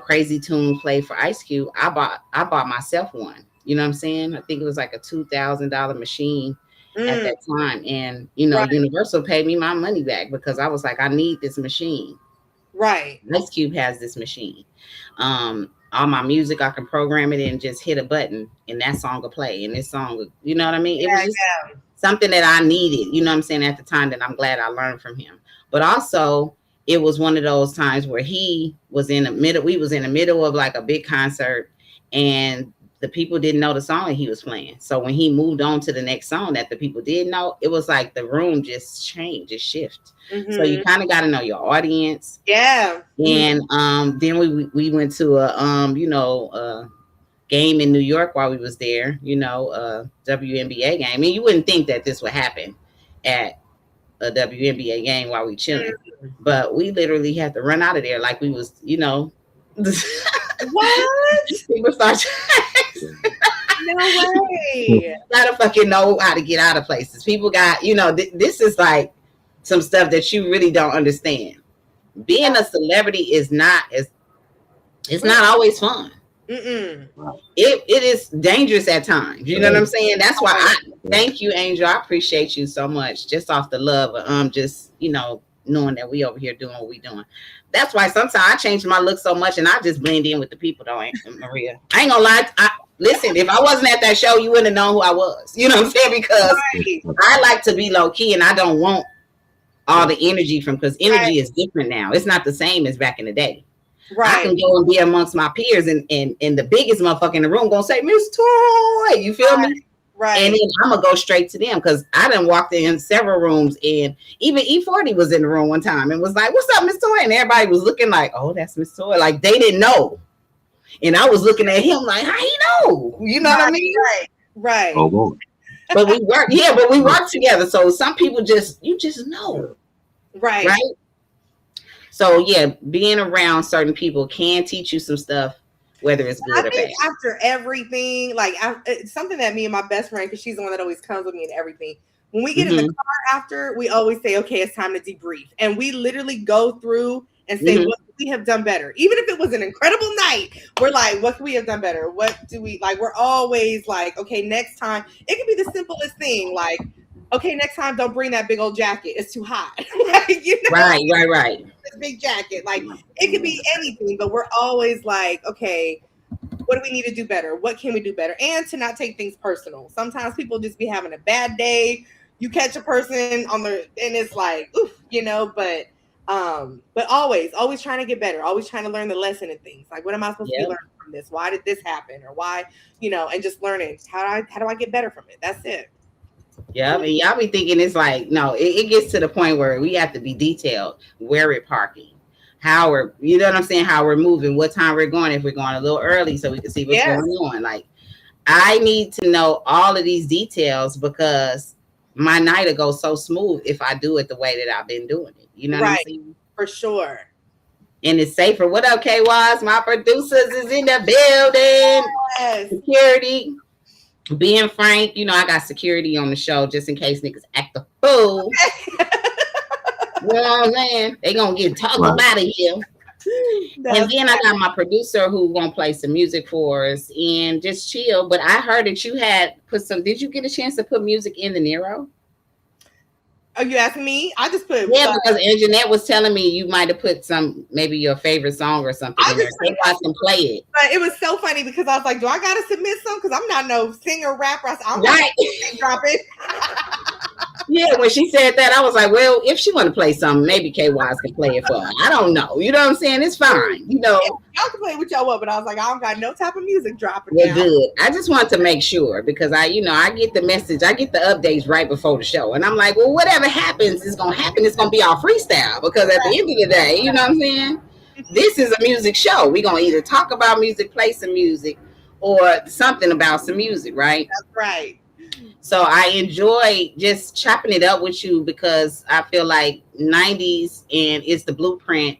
Crazy Tune played for Ice Cube. I bought myself one. You know what I'm saying? I think it was like a $2,000 machine at that time. And Right. Universal paid me my money back because I was like, I need this machine. Right. Ice Cube has this machine. All my music, I can program it and just hit a button and that song will play. And this song, you know what I mean? It was just something that I needed, you know what I'm saying, at the time, that I'm glad I learned from him. But also, it was one of those times where we was in the middle of like a big concert, and the people didn't know the song that he was playing. So when he moved on to the next song that the people did know, it was like the room just changed, just shift. So you kind of got to know your audience. Yeah. And then we went to a game in New York while we was there, WNBA game. I mean, you wouldn't think that this would happen at a WNBA game while we chilling, but we literally had to run out of there like we was, What? People start. No way. Gotta fucking know how to get out of places. People got, this is like some stuff that you really don't understand. Being a celebrity is not it's not always fun. It is dangerous at times. You know what I'm saying? That's why I thank you, Angel. I appreciate you so much, just off the love of just knowing that we over here doing what we doing. That's why sometimes I change my look so much and I just blend in with the people though, Maria. I ain't gonna lie. Listen, if I wasn't at that show, you wouldn't have known who I was. You know what I'm saying? Because I like to be low key and I don't want all the energy because energy is different now. It's not the same as back in the day. Right. I can go and be amongst my peers and the biggest motherfucker in the room gonna say, Miss Toy, you feel me? Right. And then I'm gonna go straight to them because I done walked in several rooms and even E40 was in the room one time and was like, what's up, Miss Toy? And everybody was looking like, oh, that's Miss Toy. Like they didn't know. And I was looking at him like, how you know? You know what I mean? Right. Oh, but we work together. So some people you just know. Right. So yeah, being around certain people can teach you some stuff, whether it's good or bad. After everything, it's something that me and my best friend, because she's the one that always comes with me and everything. When we get in the car after, we always say, okay, it's time to debrief. And we literally go through and say, what could we have done better? Even if it was an incredible night, we're like, what could we have done better? What do we like? We're always like, okay, next time. It could be the simplest thing. Like, okay, next time, don't bring that big old jacket. It's too hot. Right. This big jacket. Like, it could be anything, but we're always like, okay, what do we need to do better? What can we do better? And to not take things personal. Sometimes people just be having a bad day. You catch a person and it's like, oof, but always trying to get better, always trying to learn the lesson in things. Like, what am I supposed to be learning from this? Why did this happen? Or why, and just learning how do I get better from it? That's it. Yeah, I mean, y'all be thinking it's like, no, it gets to the point where we have to be detailed. Where we're parking, how we're, you know what I'm saying? How we're moving, what time we're going, if we're going a little early so we can see what's going on. Like, I need to know all of these details because my night will go so smooth if I do it the way that I've been doing it. You know what I'm saying? For sure. And it's safer. What up, K-Wise? My producers is in the building. Yes. Security. Being frank, I got security on the show just in case niggas act a fool. You know what I'm saying? They gonna get toggled out of here. And then I got my producer who gonna play some music for us and just chill. But I heard that you had did you get a chance to put music in the Nero? Are you asking me? I just put because Jeanette was telling me you might have put maybe your favorite song or something in there. So I can play it. But it was so funny because I was like, do I gotta submit some? Because I'm not no singer, rapper. I'm drop it. Yeah, when she said that, I was like, well, if she want to play something, maybe K-Wise can play it for her. I don't know. You know what I'm saying? It's fine. Y'all can play with y'all up, but I was like, I don't got no type of music dropping. Well, good. I just want to make sure because I get the message, I get the updates right before the show. And I'm like, well, whatever happens is gonna happen. It's gonna be our freestyle because at the end of the day, you know what I'm saying? This is a music show. We're gonna either talk about music, play some music, or something about some music, right? That's right. So I enjoy just chopping it up with you because I feel like 90s and it's the blueprint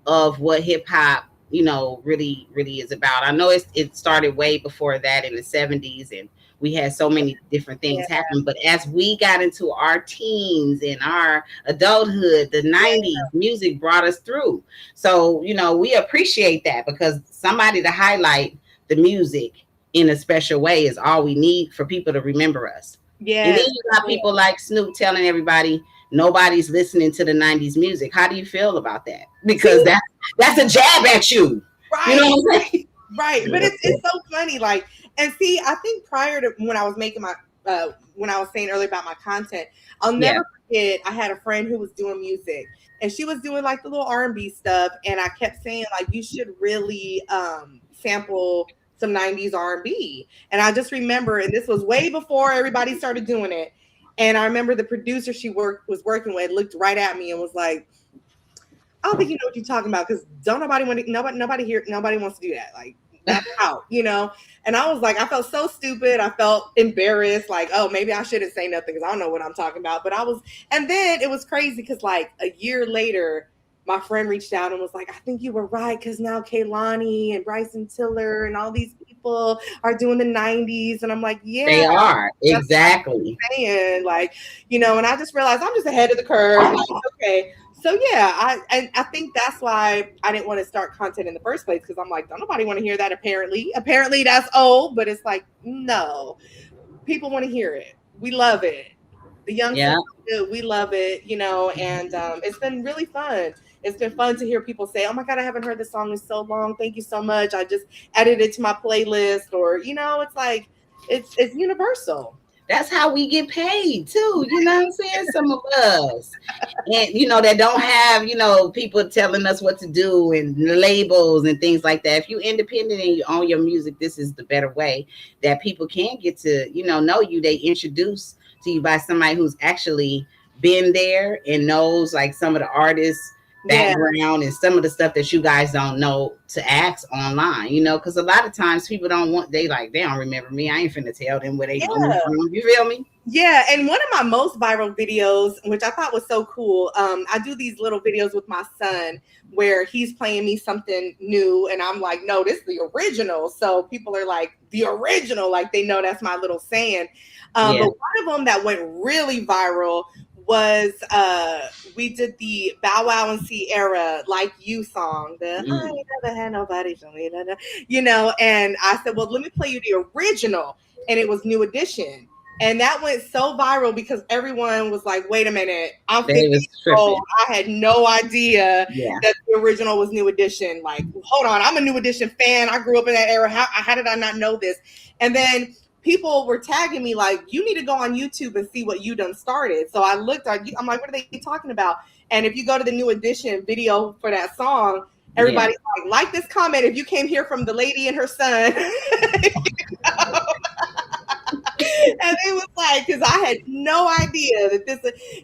of what hip hop, really, really is about. I know it started way before that in the 70s and we had so many different things happen. But as we got into our teens and our adulthood, the 90s music brought us through. So, we appreciate that because somebody to highlight the music in a special way is all we need for people to remember us. Yeah. And then you got people like Snoop telling everybody nobody's listening to the 90s music. How do you feel about that? Because that's a jab at you. Right. You know what I'm saying? Right. But it's so funny. Like, and see, I think prior to when I was making my when I was saying earlier about my content, I'll never forget I had a friend who was doing music and she was doing like the little R&B stuff. And I kept saying like, you should really sample some 90s R&B. And I just remember, and this was way before everybody started doing it. And I remember the producer she was working with looked right at me and was like, I don't think you know what you're talking about, because don't nobody want to, nobody wants to do that. Like, that's out, you know? And I was like, I felt so stupid. I felt embarrassed. Like, oh, maybe I shouldn't say nothing because I don't know what I'm talking about. But and then it was crazy because like a year later, my friend reached out and was like, I think you were right, because now Kehlani and Bryson Tiller and all these people are doing the 90s. And I'm like, yeah, they are. Exactly. saying. Like, you know, and I just realized I'm just ahead of the curve. Like, okay. So yeah, I think that's why I didn't want to start content in the first place, because I'm like, don't nobody want to hear that. Apparently that's old, but it's like, no, people want to hear it. We love it. The young people, we love it, you know, and it's been really fun. It's been fun to hear people say, oh my God, I haven't heard this song in so long. Thank you so much. I just added it to my playlist. Or, you know, it's like, it's universal. That's how we get paid too. You know what I'm saying? Some of us. And, you know, that don't have, you know, people telling us what to do and labels and things like that. If you're independent and you own your music, this is the better way that people can get to, you know you. They introduce to you by somebody who's actually been there and knows like some of the artists' background and some of the stuff that you guys don't know to ask online, you know, because a lot of times people they don't remember me. I ain't finna tell them where they know me from. You feel me? Yeah, and one of my most viral videos, which I thought was so cool, I do these little videos with my son where he's playing me something new, and I'm like, no, this is the original. So people are like, the original, like they know that's my little saying. But one of them that went really viral was we did the Bow Wow and Sierra Like You song, the I ain't never had nobody show me that, you know, and I said, well, let me play you the original, and it was New Edition. And that went so viral because everyone was like, wait a minute, I'm 50 years old. I had no idea that the original was New Edition. Like, hold on, I'm a New Edition fan. I grew up in that era. How did I not know this? And then people were tagging me like, you need to go on YouTube and see what you done started. So I looked, I'm like, what are they talking about? And if you go to the New Edition video for that song, everybody's like this comment if you came here from the lady and her son. And it was like, because I had no idea that this,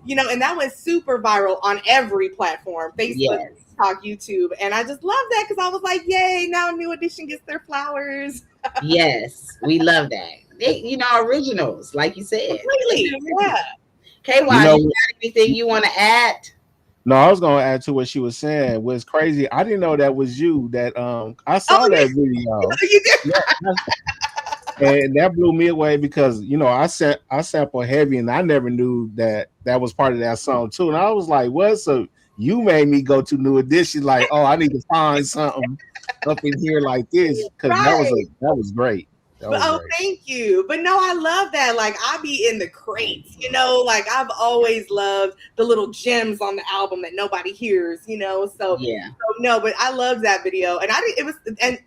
you know, and that went super viral on every platform, Facebook, TikTok, YouTube. And I just love that because I was like, yay, now New Edition gets their flowers. Yes, we love that. You know, originals, like you said. Really? Yeah. KY, you got anything you want to add? No, I was gonna add to what she was saying. What's crazy, I didn't know that was you. That I saw that video. You did? And that blew me away because, you know, I sample heavy and I never knew that was part of that song too. And I was like, what? So you made me go to New Edition, like, oh, I need to find something up in here like this, because that was great. Great. Thank you. But no, I love that. Like, I be in the crates, you know, like I've always loved the little gems on the album that nobody hears, you know. So no, but I love that video. And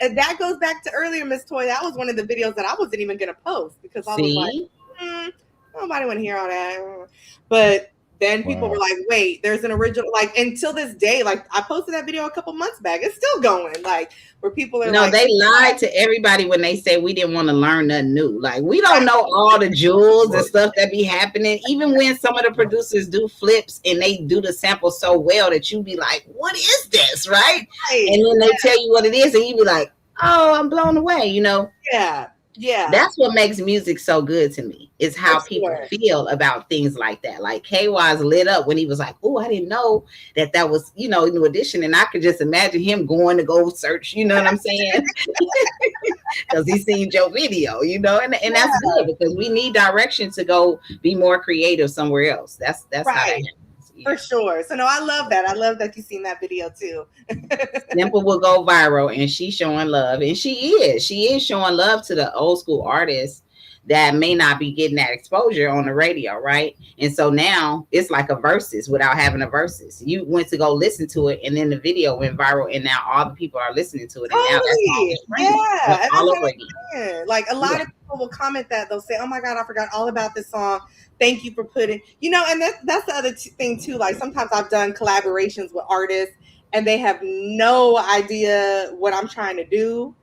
and that goes back to earlier, Miss Toy. That was one of the videos that I wasn't even gonna post because I was like, nobody want to hear all that. But then people were like, wait, there's an original, like, until this day, like I posted that video a couple months back. It's still going, like, where people are they lied to everybody when they said we didn't want to learn nothing new. Like, we don't know all the jewels and stuff that be happening. Even when some of the producers do flips and they do the sample so well that you be like, what is this, right? And then they tell you what it is and you be like, oh, I'm blown away, you know? Yeah. That's what makes music so good to me, is how people feel about things like that. Like KY's lit up when he was like, oh, I didn't know that was, you know, New Edition. And I could just imagine him going to go search, you know what I'm saying? Because he seen your video, you know, and that's good because we need direction to go be more creative somewhere else. That's how that happens. For sure. So no, I love that. I love that you've seen that video too. Simple will go viral and she's showing love. And she is showing love to the old school artists that may not be getting that exposure on the radio, right? And so now it's like a versus without having a versus. You went to go listen to it and then the video went viral and now all the people are listening to it. And now that's all over again. Like a lot of people will comment that. They'll say, oh my God, I forgot all about this song. Thank you for putting, you know, and that's the other thing too. Like sometimes I've done collaborations with artists and they have no idea what I'm trying to do.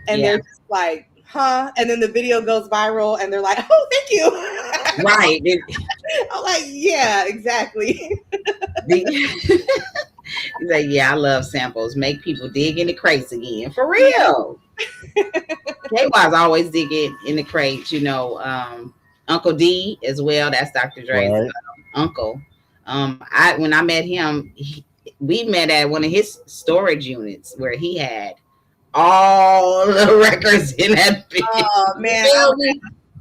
and they're just like, huh? And then the video goes viral and they're like, oh, thank you. Right. I'm like, yeah, exactly. He's like, yeah, I love samples. Make people dig in the crates again. For real. K-Wise always digging in the crates, Uncle D as well. That's Dr. Dre's uncle. When I met him, we met at one of his storage units where he had all the records in that bitch. Oh man,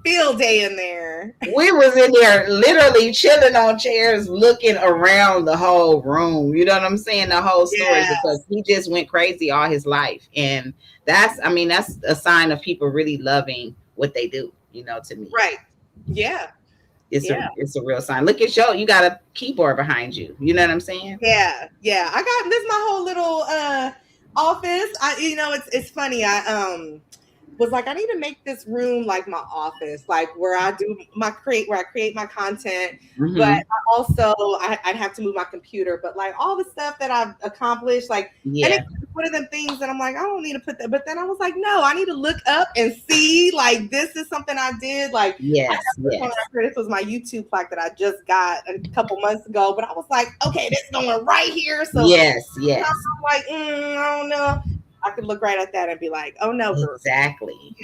field day in there. We was in there literally chilling on chairs, looking around the whole room. You know what I'm saying? The whole story, because he just went crazy all his life, and that's a sign of people really loving what they do. To me, right? Yeah. It's a real sign. Look at you got a keyboard behind you. You know what I'm saying? Yeah. I got this my whole little office. It's funny. I was like, I need to make this room like my office, like where I create my content. Mm-hmm. But I'd have to move my computer. But like all the stuff that I've accomplished, like and it's one of them things that I'm like, I don't need to put that. But then I was like, no, I need to look up and see, like, this is something I did. Like, this was my YouTube plaque that I just got a couple months ago. But I was like, okay, this is going right here. So yes. I'm like, I don't know. I could look right at that and be like, oh no, girl. Exactly.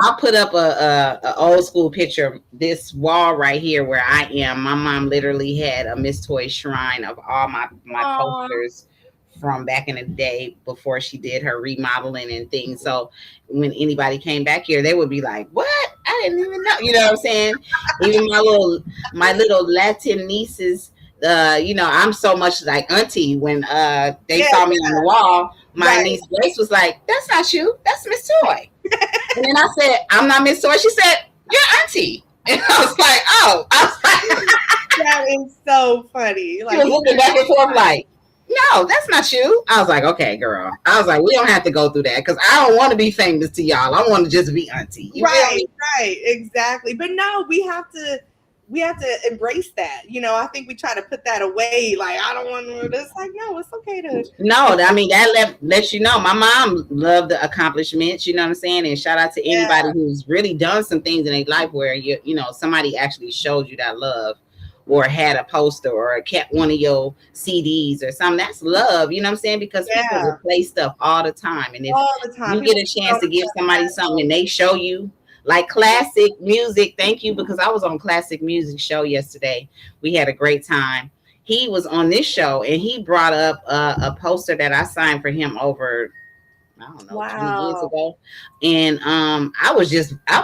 I'll put up a old school picture. This wall right here where I am, my mom literally had a Miss Toy shrine of all my posters from back in the day before she did her remodeling and things. So when anybody came back here, they would be like, what? I didn't even know. You know what I'm saying? Even my little Latin nieces, I'm so much like auntie. When they saw me on the wall, my niece Grace was like, that's not you, that's Miss Toy. And then I said, I'm not Miss Toy. She said, you're auntie. And I was like, oh. That is so funny. Like, she was looking back and forth like, no, that's not you. I was like, okay, girl. I was like, we don't have to go through that because I don't want to be famous to y'all. I want to just be auntie. Right, exactly. But no, we have to embrace that. I think we try to put that away. Like, I don't want to. It's like, no, it's okay to. No, that lets you know. My mom loved the accomplishments. You know what I'm saying? And shout out to anybody who's really done some things in their life where somebody actually showed you that love, or had a poster, or kept one of your CDs or something. That's love. You know what I'm saying? Because people replace stuff all the time, and if you get a chance to give somebody something and they show you. Like classic music, thank you, because I was on classic music show yesterday. We had a great time. He was on this show and he brought up a poster that I signed for him over, I don't know, 2 years ago. And I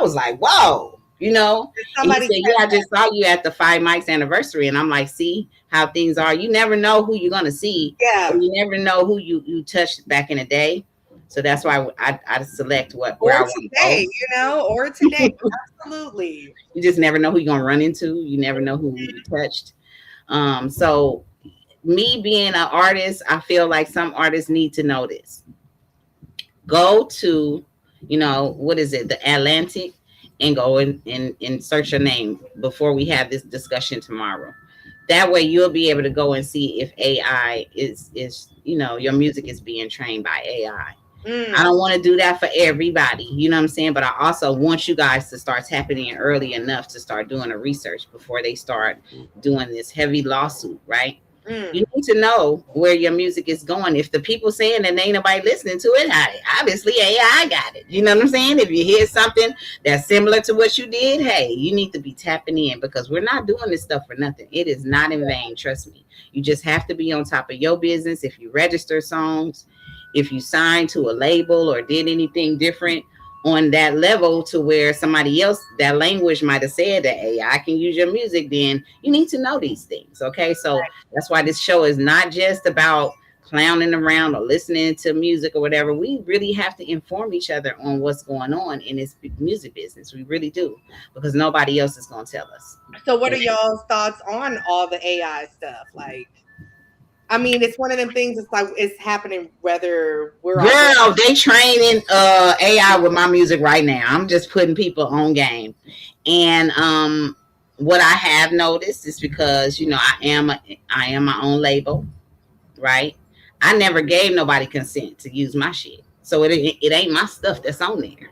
was like, whoa, and he said, I just saw you at the 5 Mics anniversary. And I'm like, see how things are. You never know who you're gonna see. Yeah. Or you never know who you touched back in the day. So that's why I select where I want today, or today. Absolutely. You just never know who you're gonna run into. You never know who you touched. So me being an artist, I feel like some artists need to know this. Go to, what is it, the Atlantic, and go and search your name before we have this discussion tomorrow. That way you'll be able to go and see if AI is your music is being trained by AI. I don't want to do that for everybody, you know what I'm saying? But I also want you guys to start tapping in early enough to start doing the research before they start doing this heavy lawsuit, right? You need to know where your music is going. If the people saying that ain't nobody listening to it, obviously AI got it. You know what I'm saying? If you hear something that's similar to what you did, hey, you need to be tapping in, because we're not doing this stuff for nothing. It is not in vain. Trust me. You just have to be on top of your business. If you register songs, if you signed to a label or did anything different on that level to where somebody else, that language might have said that, hey, I can use your music, then you need to know these things. Okay. So that's why this show is not just about clowning around or listening to music or whatever. We really have to inform each other on what's going on in this music business. We really do, because nobody else is going to tell us. So what are y'all's thoughts on all the AI stuff? Like, it's one of them things. It's like it's happening whether we're they training AI with my music right now. I'm just putting people on game, and what I have noticed is because I am my own label, right? I never gave nobody consent to use my shit. So it ain't my stuff that's on there.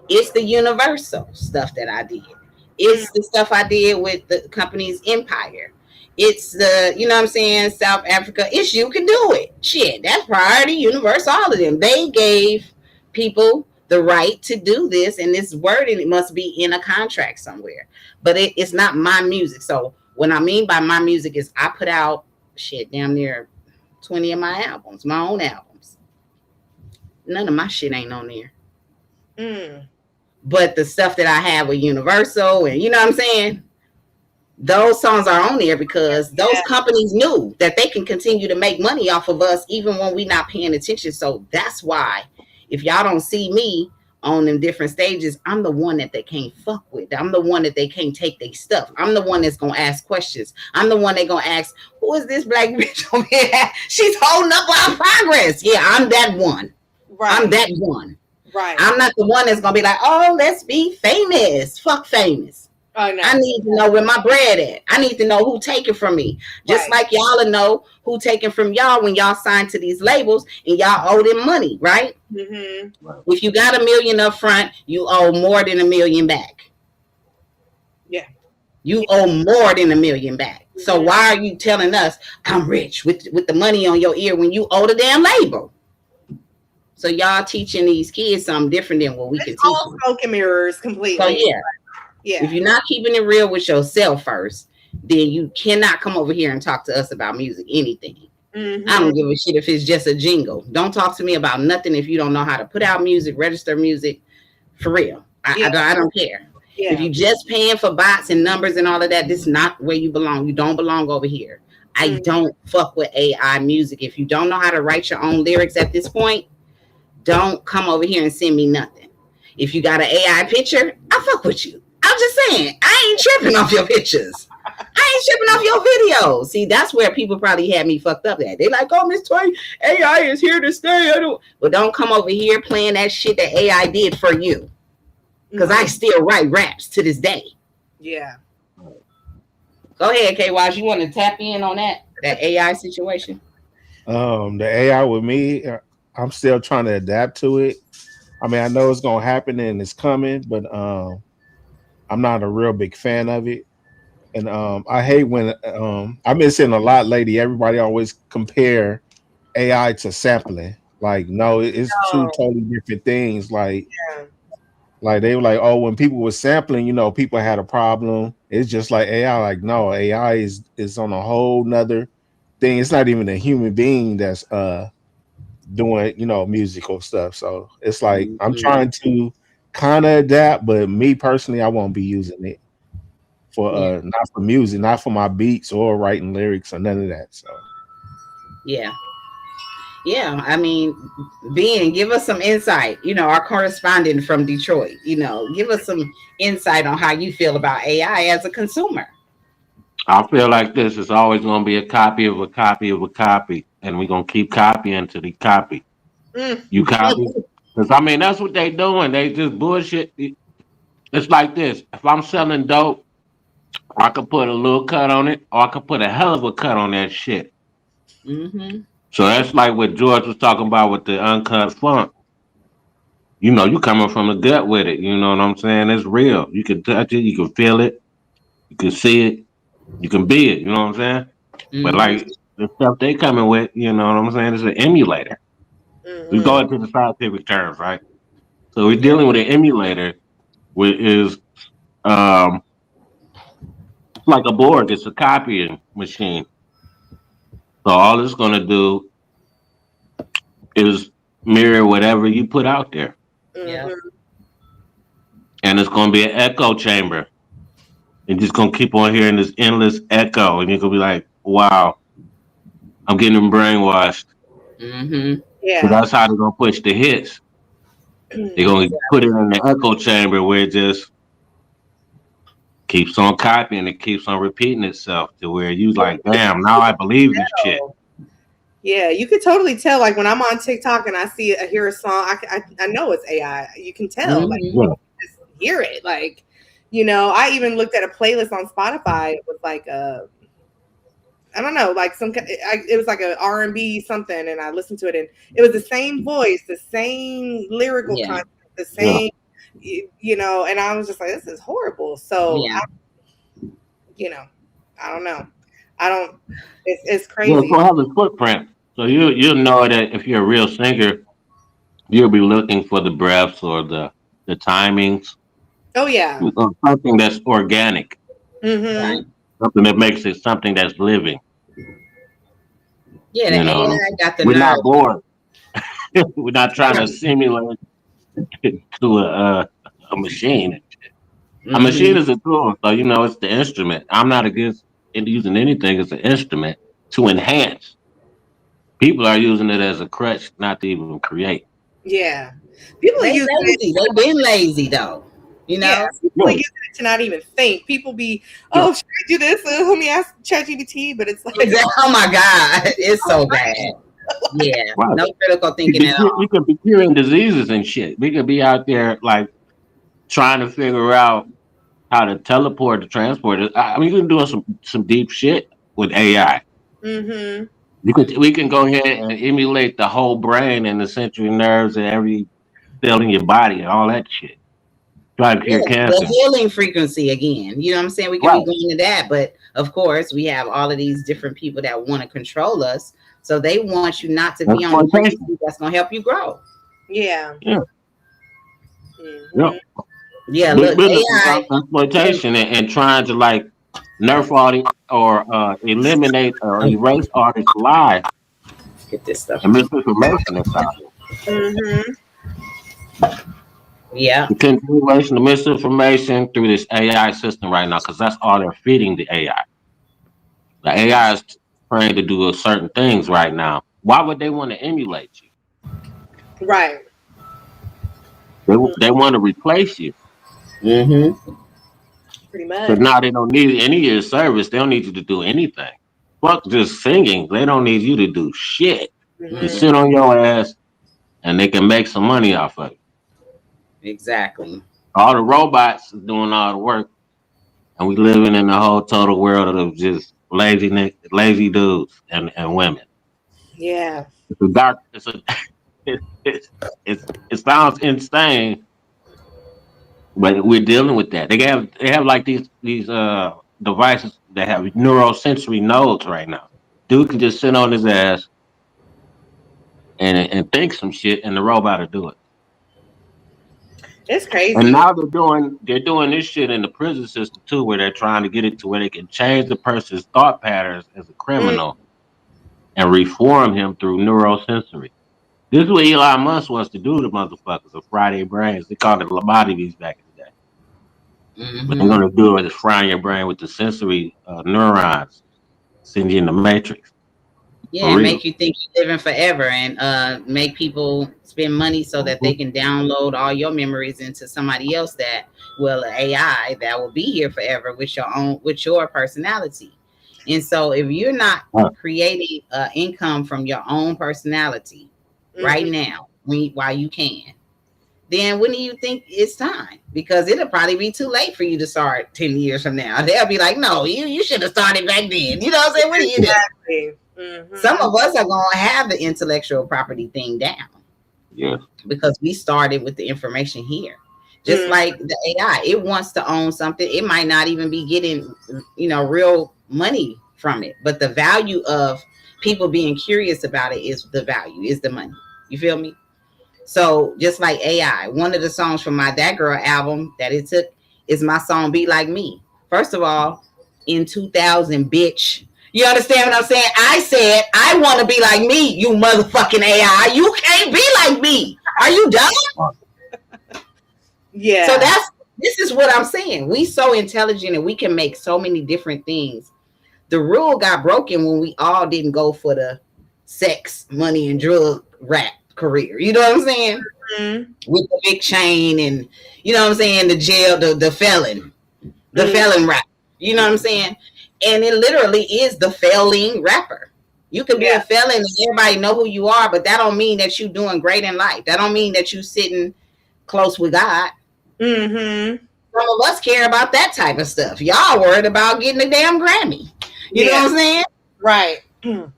It's the universal stuff that I did. Mm. It's the stuff I did with the company's empire. It's the, you know what I'm saying, South Africa. It's You Can Do It. Shit, that's Priority, Universal, all of them. They gave people the right to do this, and this wording it must be in a contract somewhere. But it's not my music. So what I mean by my music is I put out shit damn near 20 of my albums, my own albums. None of my shit ain't on there. Mm. But the stuff that I have with Universal and you know what I'm saying, those songs are on there because those companies knew that they can continue to make money off of us even when we not paying attention. So that's why if y'all don't see me on them different stages, I'm the one that they can't fuck with. I'm the one that they can't take their stuff. I'm the one that's gonna ask questions. I'm the one that gonna ask, who is this black bitch over here? She's holding up our progress. Yeah, I'm that one. Right. I'm that one. Right. I'm not the one that's gonna be like, oh, let's be famous. Fuck famous. Oh, no. I need to know where my bread at. I need to know who taking from me. Just like y'all know who taking from y'all when y'all signed to these labels and y'all owe them money, right? Mm-hmm. If you got $1 million up front, you owe more than $1 million back. Yeah. You owe more than $1 million back. Mm-hmm. So why are you telling us I'm rich with the money on your ear when you owe the damn label? So y'all teaching these kids something different than what we can teach them. Smoke and mirrors completely. So yeah. If you're not keeping it real with yourself first, then you cannot come over here and talk to us about music, anything. Mm-hmm. I don't give a shit if it's just a jingle. Don't talk to me about nothing if you don't know how to put out music, register music, for real. I don't care. Yeah. If you just paying for bots and numbers and all of that, this is not where you belong. You don't belong over here. I don't fuck with AI music. If you don't know how to write your own lyrics at this point, don't come over here and send me nothing. If you got an AI picture, I fuck with you. I'm just saying, I ain't tripping off your pictures. I ain't tripping off your videos. See, that's where people probably had me fucked up at. They like, oh, Miss Toy, AI is here to stay. Well, don't come over here playing that shit that AI did for you. Because I still write raps to this day. Yeah. Go ahead, K-Wise. You want to tap in on that AI situation? The AI with me, I'm still trying to adapt to it. I mean, I know it's going to happen and it's coming, but I'm not a real big fan of it. And I hate when I've been seeing a lot lately. Everybody always compare AI to sampling. Like, no, it's two totally different things. Like they were like, oh, when people were sampling, you know, people had a problem. It's just like AI. Like, no, AI is on a whole nother thing. It's not even a human being that's doing, you know, musical stuff. So it's like I'm trying to kind of adapt, but me personally, I won't be using it for not for music, not for my beats or writing lyrics or none of that. So I mean, give us some insight, you know, our correspondent from Detroit, you know, give us some insight on how you feel about AI as a consumer. I feel like this is always going to be a copy of a copy of a copy, and we're going to keep copying to the copy. You copy? Because, I mean, that's what they doing. They just bullshit. It's like this. If I'm selling dope, I could put a little cut on it, or I could put a hell of a cut on that shit. Mm-hmm. So that's like what George was talking about with the uncut funk. You know, you coming from the gut with it. You know what I'm saying? It's real. You can touch it. You can feel it. You can see it. You can be it. You know what I'm saying? Mm-hmm. But like the stuff they coming with, you know what I'm saying? It's an emulator. Mm-hmm. We go into the scientific terms, right? So we're dealing with an emulator, which is like a board. It's a copying machine. So all it's going to do is mirror whatever you put out there. Yeah. And it's going to be an echo chamber. And just going to keep on hearing this endless echo. And you're going to be like, wow, I'm getting brainwashed. Mm-hmm. Yeah. So that's how they're going to push the hits. They're going to put it in the echo chamber where it just keeps on copying. It keeps on repeating itself to where you like, damn, now I believe this shit. Yeah, you could totally tell. Like when I'm on TikTok and I hear a song, I know it's AI. You can tell. Mm-hmm. Like you just hear it. Like, you know, I even looked at a playlist on Spotify. It was like I don't know, like it was like a R&B something, and I listened to it, and it was the same voice, the same lyrical Yeah. content, the same, you know, and I was just like, this is horrible. So, Yeah. I don't know. I don't. It's Yeah, crazy. so have a footprint. So you'll know that if you're a real singer, you'll be looking for the breaths or the timings, Oh yeah. or something that's organic, Mm-hmm. Right. something that makes it something that's living. Yeah, the You know, AI got the we're not nerve. bored. We're not trying to simulate to a machine. A machine Mm-hmm. is a tool, so you know it's the instrument. I'm not against it using anything as an instrument to enhance. People are using it as a crutch, not to even create. Yeah. People are They using it. lazy. They been lazy though. You Yeah, know? people are Yeah, using it to not even think. People be, yeah. oh, should I do this? Let me ask ChatGPT, but it's like, Exactly. Oh my God. It's so bad. Yeah. Right. No critical thinking at You all. could be curing diseases and shit. We could be out there like trying to figure out how to teleport to transport it. I mean, you can do some deep shit with AI. mm-hmm. We can go ahead and emulate the whole brain and the sensory nerves and every cell in your body and all that shit. Try to Yeah, cure cancer. the healing frequency again. You know what I'm saying? We can be Right. going to that, but of course, we have all of these different people that want to control us. So they want you not to be on the Exploitation. frequency that's going to help you grow. Yeah. Yeah. Yeah. Mm-hmm. Yeah, Big look, business is AI. exploitation and trying to like nerf all the or eliminate or Oh, erase all this lie get this stuff. and misinformation that's out there. Mm-hmm. Yeah, The continuation of misinformation through this AI system right now, because that's all they're feeding the AI. The AI is trained to do certain things right now. Why would they want to emulate you? Right. They want to replace you. mm-hmm. Pretty Because much. now they don't need any of your service. They don't need you to do anything. Fuck just singing. They don't need you to do shit. Just Mm-hmm. sit on your ass and they can make some money off of it. Exactly. All the robots is doing all the work, and we living in a whole total world of just lazy dudes and women. Yeah. It's a dark. It's a. It sounds insane, but we're dealing with that. They have like these devices that have neurosensory nodes right now. Dude can just sit on his ass and think some shit, and the robot will do it. It's And crazy. now they're doing this shit in the prison system too, where they're trying to get it to where they can change the person's thought patterns as a Mm. criminal and reform him through neurosensory. This is what Elon Musk wants to do to motherfuckers of Friday brains. They called it lobotomies back in the day. But they're Mm-hmm. gonna do it is frying your brain with the sensory neurons, send you in the matrix Yeah, for and real. make you think you're living forever and make people spend money so that they Mhm. can download all your memories into somebody else that well AI that will be here forever with your personality. And so if you're not Huh. creating income from your own personality right Mm-hmm. now while you can, then when do you think it's time? Because it'll probably be too late for you to start 10 years from now. They'll be like, no, you should have started back then. You know what I'm saying? What do you do? Exactly. Some Mm-hmm. of us are going to have the intellectual property thing down Yeah. because we started with the information here. Just Mm. like the AI, it wants to own something. It might not even be getting, real money from it, but the value of people being curious about it is the value, is the money. You feel me? So just like AI, one of the songs from my That Girl album that it took is my song Be Like Me. First of all, in 2000, bitch. You understand what I'm saying? I said, I want to be like me, you motherfucking AI. You can't be like me. Are you dumb? So Yeah. this is what I'm saying. We so intelligent and we can make so many different things. The rule got broken when we all didn't go for the sex, money, and drug rap career. You know what I'm saying? Mm-hmm. With the big chain and you know what I'm saying, the jail, the felon rap. You know what I'm saying? And it literally is the failing rapper. You can be a Yeah. felon and everybody know who you are, but that don't mean that you doing great in life. That don't mean that you sitting close with God. Mm-hmm. Some of us care about that type of stuff. Y'all worried about getting a damn Grammy. You know Yeah. what I'm saying? Right. No,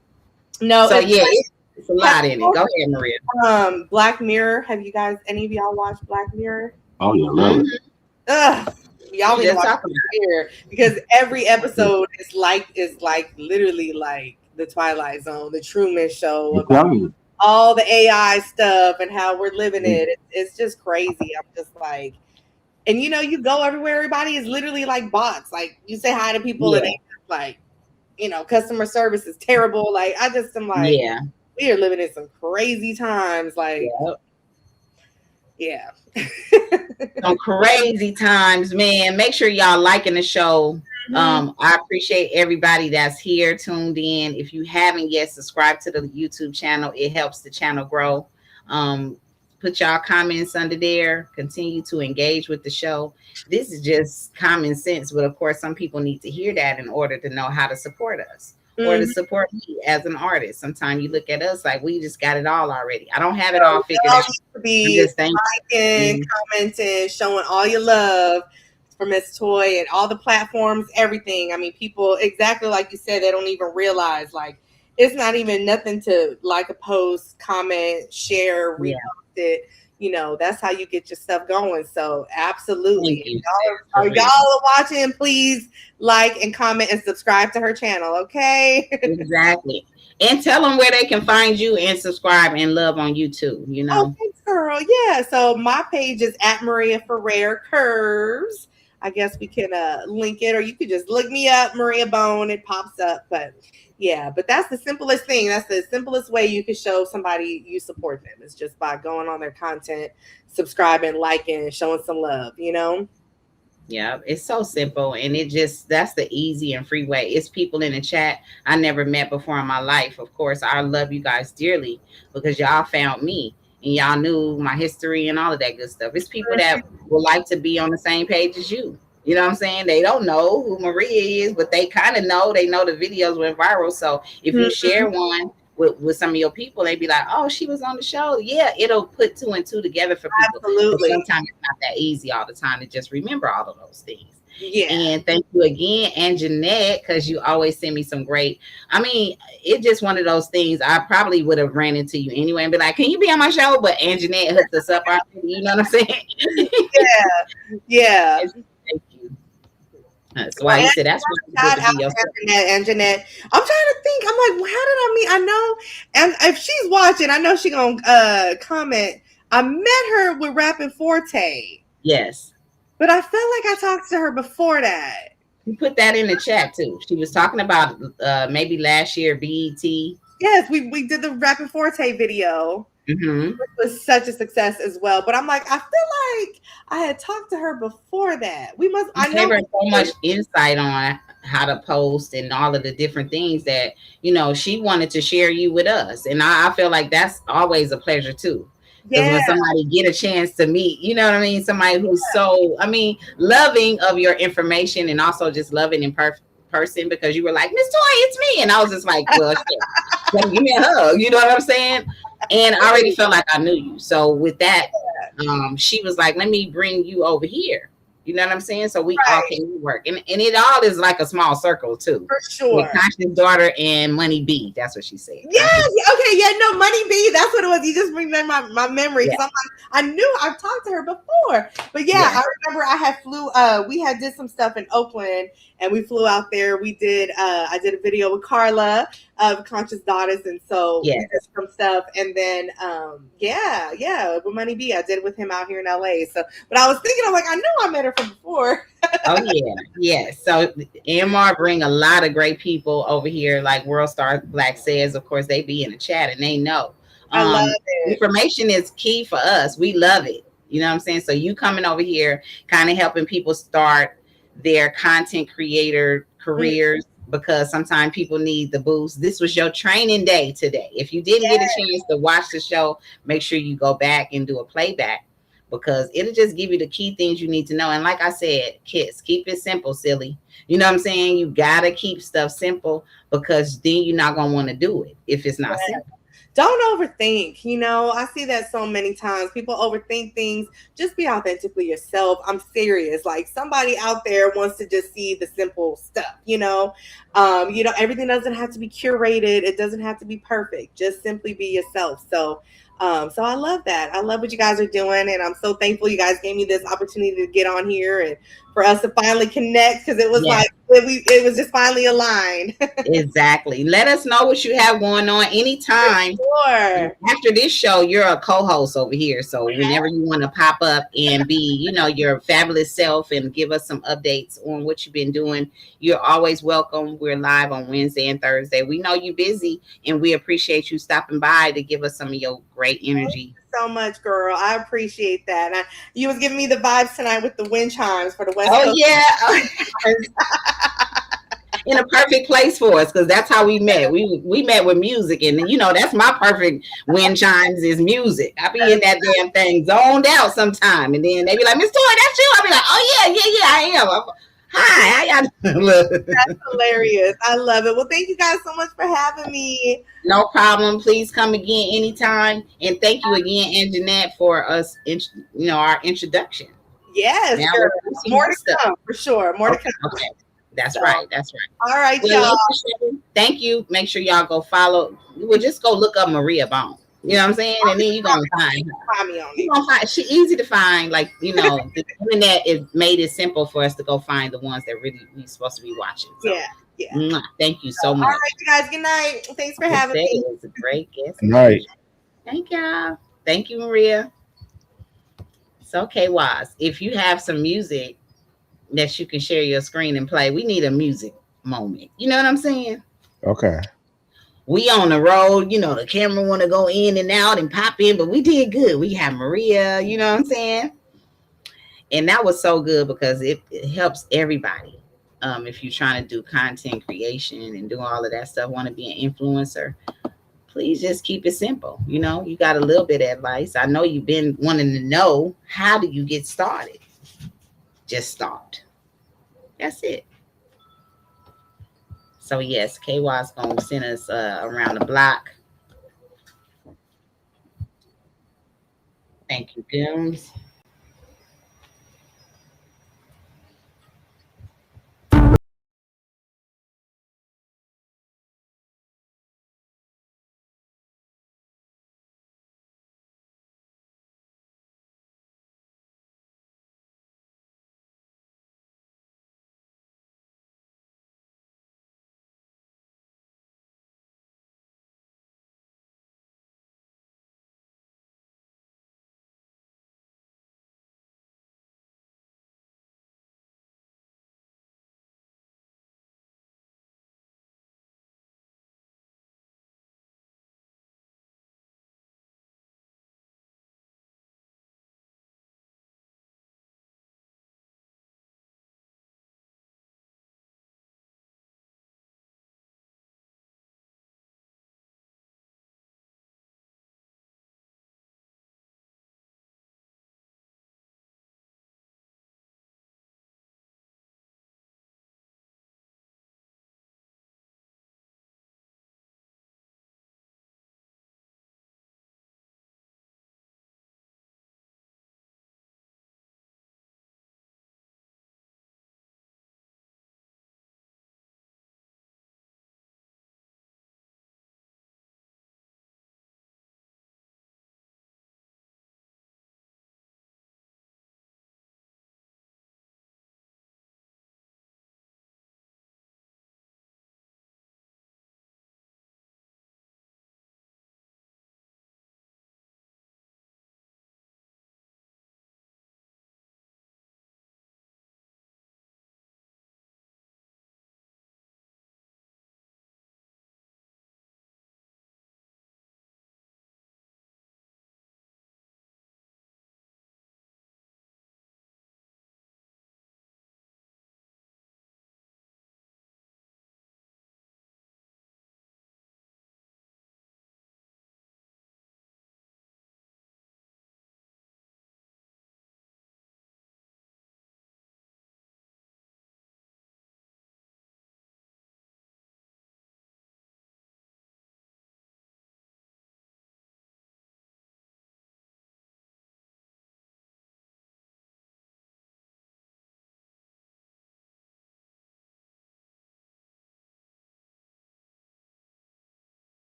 So it's yeah, it's a lot in it. Go ahead, Maria. Black Mirror. Have you guys, any of y'all watched Black Mirror? Oh yeah, love it. Ugh, y'all We need to just watch talking Black about Mirror because every episode is like literally like the Twilight Zone, the Truman Show, I'm about telling you. all the AI stuff and how we're living it. It's just crazy. I'm just like, and you know, you go everywhere, everybody is literally like bots. Like you say hi to people and yeah, they just like, you know, customer service is terrible. Like I just am like, yeah, we are living in some crazy times. Like, yeah. yeah. Some crazy times, man. Make sure y'all liking the show. I appreciate everybody that's here tuned in. If you haven't yet, subscribe to the YouTube channel. It helps the channel grow. Put y'all comments under there. Continue to engage with the show. This is just common sense, but of course, some people need to hear that in order to know how to support us or to support me as an artist. Sometimes you look at us like we just got it all already. I don't have it all figured Y'all out. need to I'm be just thankful. liking, commenting, showing all your love for Miss Toy and all the platforms, everything. I mean, people, exactly like you said, they don't even realize, like, it's not even nothing to like a post, comment, share, repost it. You know, that's how you get your stuff going. So absolutely. Thank you. Y'all are watching, please like and comment and subscribe to her channel, okay? Exactly. And tell them where they can find you and subscribe and love on YouTube, you know. Oh, thanks, girl. Yeah. So my page is at Maria Ferrer Curves. I guess we can link it, or you could just look me up, Maria Bone. It pops up. But yeah, but that's the simplest thing. That's the simplest way you can show somebody you support them. It's just by going on their content, subscribing, liking, showing some love, you know? Yeah, it's so simple. And that's the easy and free way. It's people in the chat I never met before in my life. Of course, I love you guys dearly because y'all found me and y'all knew my history and all of that good stuff. It's people that would like to be on the same page as you. You know what I'm saying? They don't know who Maria is, but they kind of know. They know the videos went viral. So if you share one with some of your people, they'd be like, oh, she was on the show. Yeah, it'll put two and two together for people. Absolutely. But sometimes it's not that easy all the time to just remember all of those things. Yeah. And thank you again, and Jeanette, because you always send me some great. I mean, it's just one of those things. I probably would have ran into you anyway and be like, "Can you be on my show?" But Aunt Jeanette hooked us up already. You know what I'm saying? Yeah. Thank you. That's why you said that's what Shout you out to be yourself. and Jeanette. I'm trying to think. I'm like, well, how did I meet? I know, and if she's watching, I know she's gonna comment. I met her with Rapping Forte. Yes. But I felt like I talked to her before that. You put that in the chat too. She was talking about maybe last year BET. Yes, we did the Rapping Forte video, which was such a success as well. But I'm like, I feel like I had talked to her before that. We must. I gave know her so much insight on how to post and all of the different things that she wanted to share you with us, and I feel like that's always a pleasure too. Because when somebody get a chance to meet, you know what I mean, somebody who's so, loving of your information and also just loving in person, because you were like, Miss Toy, it's me. And I was just like, well, shit, give me a hug. You know what I'm saying? And I already felt like I knew you. So with that, she was like, let me bring you over here. You know what I'm saying? So we all can work. And it all is like a small circle too. For sure. With Conscious Daughter and Money B. That's what she said. Yes. Okay. Yeah. No, Money B. That's what it was. You just bring back my memory. Yeah. I'm like, I knew I've talked to her before. But yeah, I remember I had we had did some stuff in Oakland and we flew out there. We did I did a video with Carla of Conscious Daughters, and so we did some stuff. And then with Money B, I did it with him out here in LA. So but I was thinking, I'm like, I knew I met her from before. Oh yeah. So MR bring a lot of great people over here, like World Star Black says. Of course, they be in the chat and they know. I love it. Information is key for us. We love it. You know what I'm saying? So you coming over here, kind of helping people start their content creator careers, because sometimes people need the boost. This was your training day today. If you didn't get a chance to watch the show, make sure you go back and do a playback, because it'll just give you the key things you need to know. And like I said, kids, keep it simple, silly. You know what I'm saying? You got to keep stuff simple, because then you're not going to want to do it if it's not simple. don't overthink. I see that so many times. People overthink things. Just be authentically yourself. I'm serious. Like, somebody out there wants to just see the simple stuff. Everything doesn't have to be curated. It doesn't have to be perfect. Just simply be yourself. So I love that. I love what you guys are doing, and I'm so thankful you guys gave me this opportunity to get on here and for us to finally connect, because it was Yeah. like it was just finally aligned. Exactly. Let us know what you have going on anytime. Sure. After this show, you're a co-host over here. So whenever you want to pop up and be, your fabulous self and give us some updates on what you've been doing, you're always welcome. We're live on Wednesday and Thursday. We know you're busy, and we appreciate you stopping by to give us some of your great energy. So much, girl. I appreciate that. You was giving me the vibes tonight with the wind chimes for the West Oh Coast. yeah. In a perfect place for us, because that's how we met. We met with music, and that's my perfect wind chimes is music. I be in that damn thing zoned out sometime, and then they be like, "Miss Toy, that's you." I be like, "Oh yeah, I am." Hi, how y'all? That's hilarious. I love it. Well, thank you guys so much for having me. No problem. Please come again anytime, and thank you again, Anjanette, for us. Our introduction. Yes, Now girl. let's see More my to stuff. come for sure. More to Okay, come. okay. That's So, right. That's right. All right, Well, y'all. thank you. Make sure y'all go follow. Well, just go look up Maria Bone. You know what I'm saying? And then you're gonna find her. Find me on You're it. gonna find she easy to find. Like, the internet is made it simple for us to go find the ones that really we supposed to be watching. So, Yeah. thank you so All much. right, you guys. Good night. Thanks for having me. It was a great guest. Right. Thank y'all. Thank you, Maria. So, okay, Waz, if you have some music that you can share your screen and play, we need a music moment. You know what I'm saying? Okay. We on the road, the camera want to go in and out and pop in, but we did good. We have Maria, you know what I'm saying? And that was so good because it helps everybody. If you're trying to do content creation and do all of that stuff, want to be an influencer, please just keep it simple. You got a little bit of advice. I know you've been wanting to know, how do you get started? Just start. That's it. So yes, KY's gonna send us around the block. Thank you, Gooms.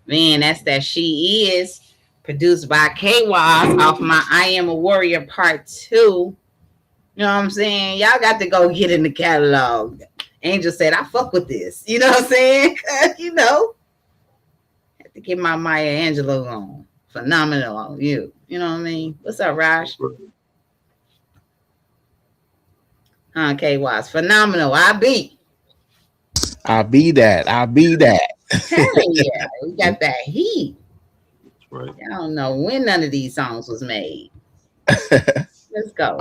Man, that's that She Is, produced by K-Waz off my I Am a Warrior Part 2. You know what I'm saying? Y'all got to go get in the catalog. Angel said, I fuck with this. You know what I'm saying? You know, have to get my Maya Angelou on. Phenomenal on you. You know what I mean? What's up, Raj? K-Waz. Phenomenal. I be. I be that. I be that. Hell yeah. We got that heat. Right. I don't know when none of these songs was made. Let's go.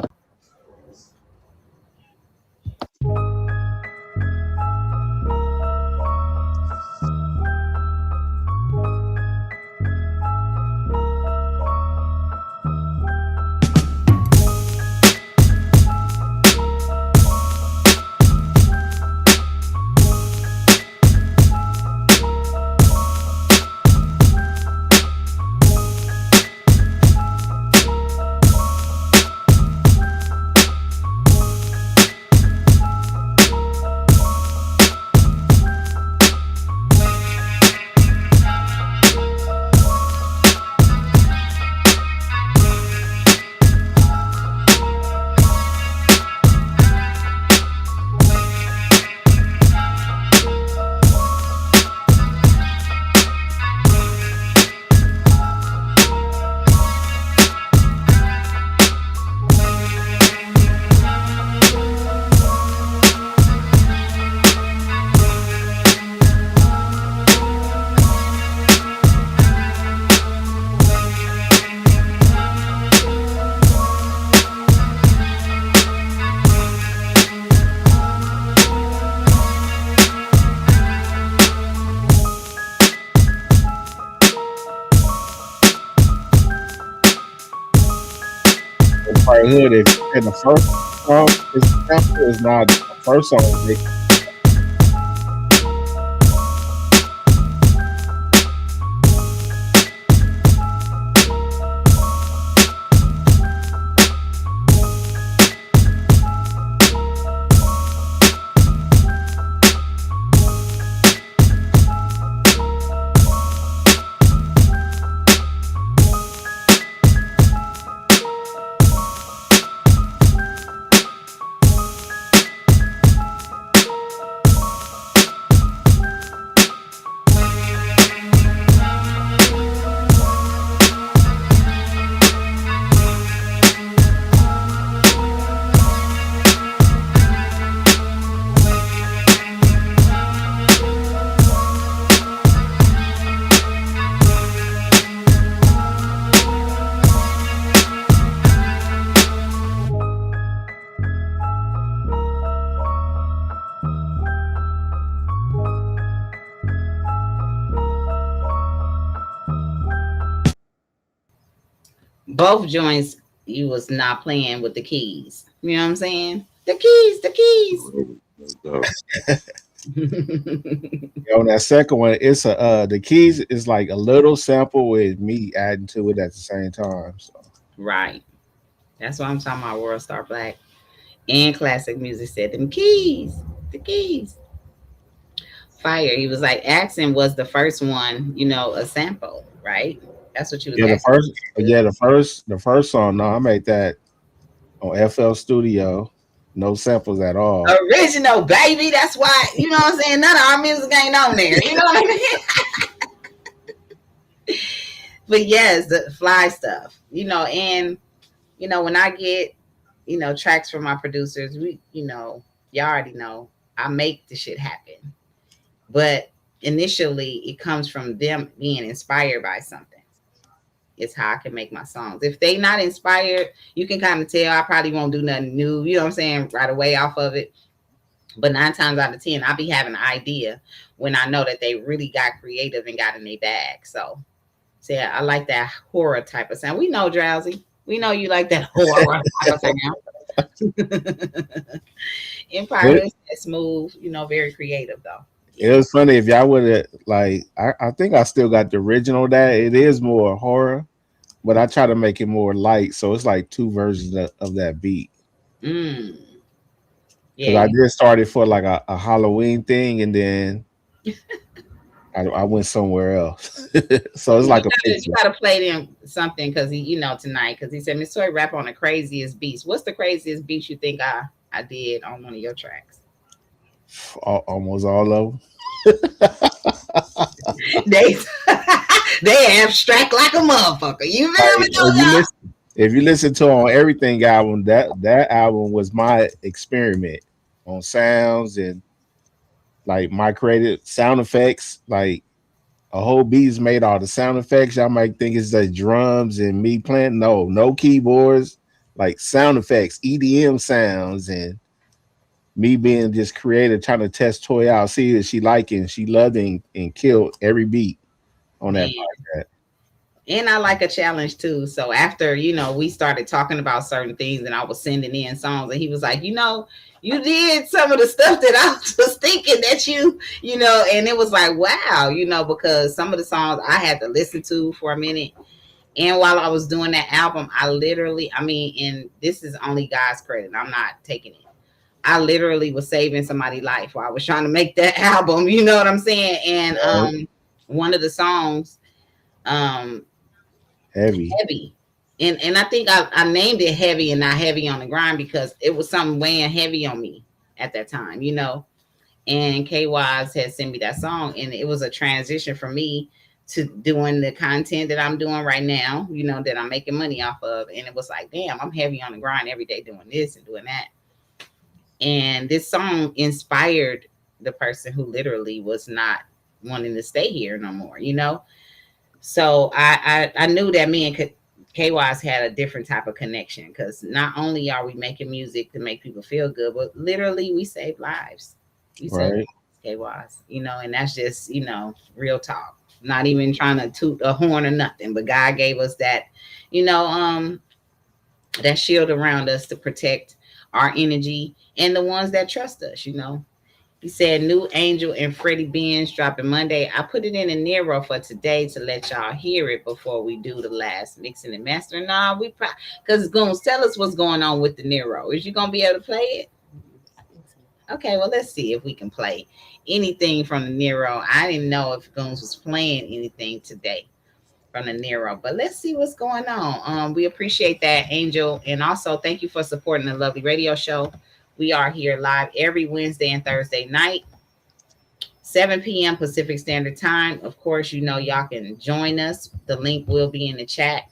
Right here, if you said the first song is sample, is not the first song. Both joints, you was not playing with the keys. You know what I'm saying? The keys, the keys. On that second one, it's the keys is like a little sample with me adding to it at the same time. So. Right. That's what I'm talking about. World Star Black and classic music said them keys, the keys. Fire. He was like, accent was the first one, you know, a sample, right? That's what you was asking. The first song. No, I made that on FL Studio. No samples at all. Original, baby. That's why, you know what I'm saying? None of our music ain't on there. You know what I mean? But yes, the fly stuff, you know, and, you know, when I get, you know, tracks from my producers, we, you know, y'all already know, I make the shit happen. But initially, it comes from them being inspired by something. It's how I can make my songs. If they not inspired, you can kind of tell I probably won't do nothing new, you know what I'm saying, right away off of it. But 9 times out of 10, I'll be having an idea when I know that they really got creative and got in their bag. So yeah, I like that horror type of sound. We know, Drowsy. We know you like that horror type of sound. Empire is smooth, you know, very creative though. It was funny if y'all would have like. I think I still got the original. That it is more horror, but I try to make it more light, so it's like 2 versions of that beat. Yeah, I did started for like a Halloween thing, and then I went somewhere else. So it's like a You picture. gotta play them something because tonight because he said Miss Toy rap on the craziest beats. What's the craziest beats you think I did on one of your tracks? Almost all of them. they they abstract like a motherfucker. You feel me? If you listen to on everything album, that album was my experiment on sounds and like my created sound effects. Like a whole beat is made all the sound effects. Y'all might think it's the drums and me playing. No keyboards, like sound effects, EDM sounds, and me being just creative, trying to test Toy out, see if she liking, she loved and killed every beat on that Man. podcast. And I like a challenge too. So after, we started talking about certain things and I was sending in songs and he was like, you did some of the stuff that I was thinking that and it was like, wow, because some of the songs I had to listen to for a minute. And while I was doing that album, I literally, and this is only God's credit. I'm not taking it. I literally was saving somebody's life while I was trying to make that album. You know what I'm saying? And one of the songs, heavy. And I think I named it Heavy and not Heavy on the Grind because it was something weighing heavy on me at that time, And K-Wise had sent me that song and it was a transition for me to doing the content that I'm doing right now, that I'm making money off of. And it was like, damn, I'm heavy on the grind every day doing this and doing that. And this song inspired the person who literally was not wanting to stay here no more, So I knew that me and K-Wise had a different type of connection because not only are we making music to make people feel good, but literally we save lives. You save lives, K-Wise, and that's just, real talk. Not even trying to toot a horn or nothing, but God gave us that, that shield around us to protect our energy and the ones that trust us, He said New Angel and Freddie Benz dropping Monday. I put it in a Nero for today to let y'all hear it before we do the last mixing and mastering. Nah, because it's going to tell us what's going on with the Nero. Is you going to be able to play it? Okay, well, let's see if we can play anything from the Nero. I didn't know if Goons was playing anything today from the Nero, but let's see what's going on. We appreciate that, Angel. And also thank you for supporting the Lovely Radio Show. We are here live every Wednesday and Thursday night, 7 p.m. Pacific Standard Time. Of course, y'all can join us. The link will be in the chat,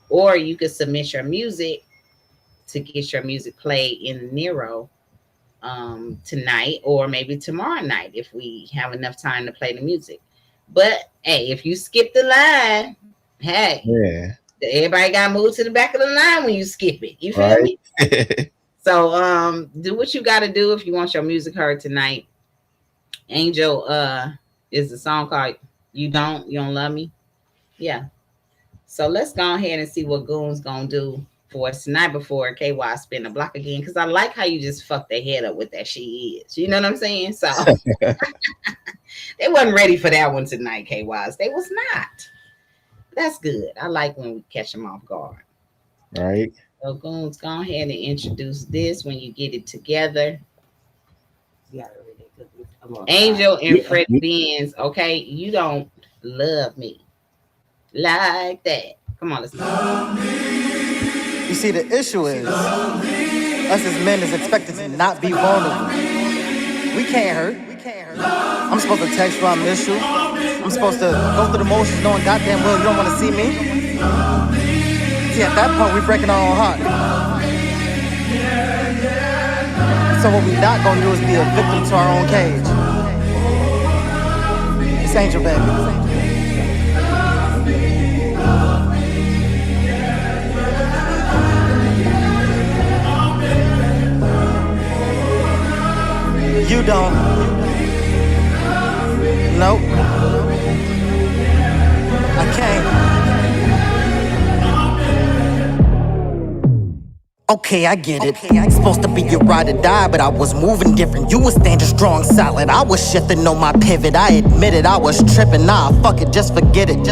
or you can submit your music to get your music played in Nero tonight or maybe tomorrow night if we have enough time to play the music. But hey, if you skip the line, everybody got to move to the back of the line when you skip it. You feel me? So do what you got to do if you want your music heard tonight. Angel is the song called You Don't Love Me. Yeah. So let's go ahead and see what Goon's gonna do for us tonight before KY spin the block again, because I like how you just fucked their head up with that She Is. You know what I'm saying? So they wasn't ready for that one tonight, KYs. They was not. That's good. I like when we catch them off guard. All right. So Goons, go ahead and introduce this when you get it together. Angel and Fred Benz, okay? You don't love me like that. Come on, let's go. You see, the issue is us as men is expected to not be vulnerable. We can't hurt. I'm supposed to text you, I miss you. I'm supposed to go through the motions knowing goddamn well you don't want to see me. See, at that point, we're breaking our own heart. So what we're not going to do is be a victim to our own cage. It's Angel, baby. You don't. Nope. I can't. Okay, I get it. Supposed to be your ride or die, but I was moving different. You was standing strong, solid. I was shifting on my pivot. I admit it, I was tripping. Nah, fuck it, just forget it.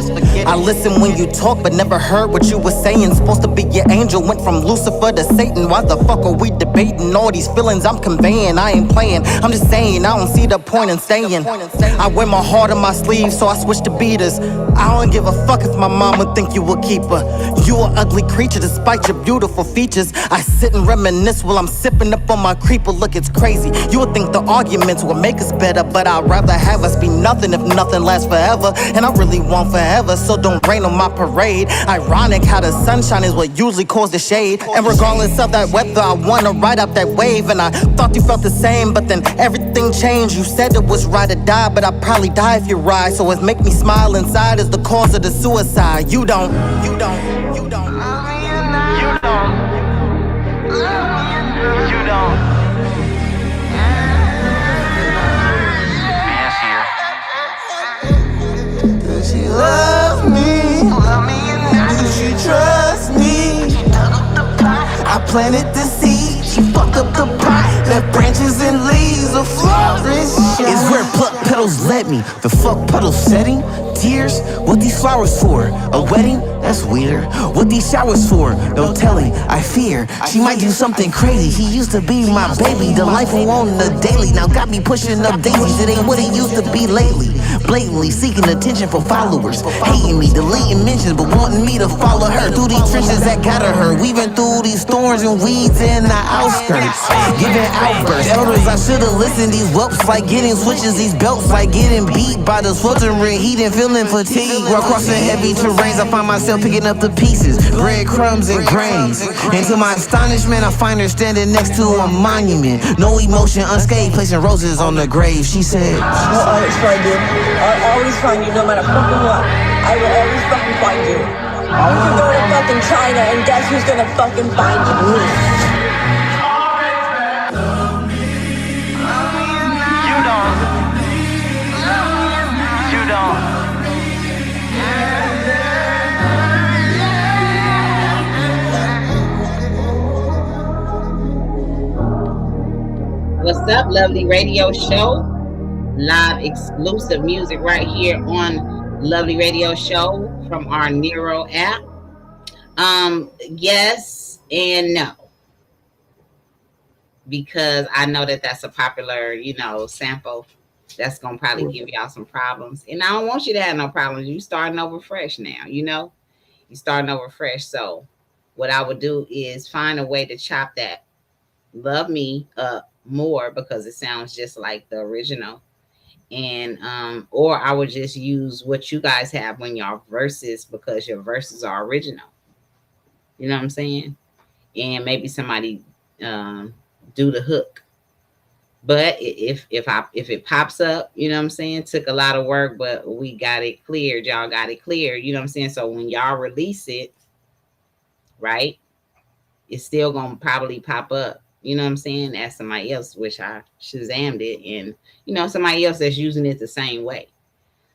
I listen when you talk, but never heard what you were saying. Supposed to be your angel, went from Lucifer to Satan. Why the fuck are we debating all these feelings I'm conveying? I ain't playing, I'm just saying, I don't see the point in staying. I wear my heart on my sleeve, so I switch to beaters. I don't give a fuck if my mama think you a keeper. You a ugly creature despite your beautiful features. I sit and reminisce while I'm sipping up on my creeper. Look, it's crazy. You would think the arguments would make us better, but I'd rather have us be nothing if nothing lasts forever. And I really want forever, so don't rain on my parade. Ironic how the sunshine is what usually causes the shade. And regardless of that weather, I wanna ride up that wave. And I thought you felt the same, but then everything changed. You said it was ride or die, but I'd probably die if you ride. So it make me smile inside is the cause of the suicide. You don't. You don't. You don't. You don't. You don't. Does she love me? Does she trust me? I planted the seed, she fucked up the pot. Left branches and leaves of flourish. It's where pluck petals led me. The fuck puddle setting? Tears? What these flowers for? A wedding? That's weird. What these showers for? No telling. I fear she might do something crazy. He used to be my baby, delightful on the daily. Now got me pushing up daisies. It ain't what it used to be lately. Blatantly seeking attention from followers, hating me, deleting mentions, but wanting me to follow her through these trenches that got her. Weaving through these thorns and weeds in the outskirts, giving outbursts. Elders, I should've listened. These whelps like getting switches, these belts like getting beat by the sweltering heat and feeling fatigue. While crossing heavy terrains, I find myself picking up the pieces, breadcrumbs and grains. And to my astonishment, I find her standing next to a monument, no emotion, unscathed, placing roses on the grave. She said, I'll always find you. I'll always find you no matter fucking what. I will always fucking find you. You can go to fucking China and guess who's gonna fucking find you? you don't. You don't. What's up, Lovely Radio Show? Live exclusive music right here on Lovely Radio Show from our Nero app. Yes and no, because I know that that's a popular, sample that's gonna probably give y'all some problems, and I don't want you to have no problems. You starting over fresh now, you starting over fresh. So what I would do is find a way to chop that "Love Me" up more because it sounds just like the original. And or I would just use what you guys have when y'all verses, because your verses are original. You know what I'm saying? And maybe somebody do the hook. But if it pops up, you know what I'm saying, took a lot of work, but we got it cleared. Y'all got it cleared. You know what I'm saying? So when y'all release it, right, it's still gonna probably pop up. You know what I'm saying? As somebody else, which I Shazammed it, and somebody else that's using it the same way.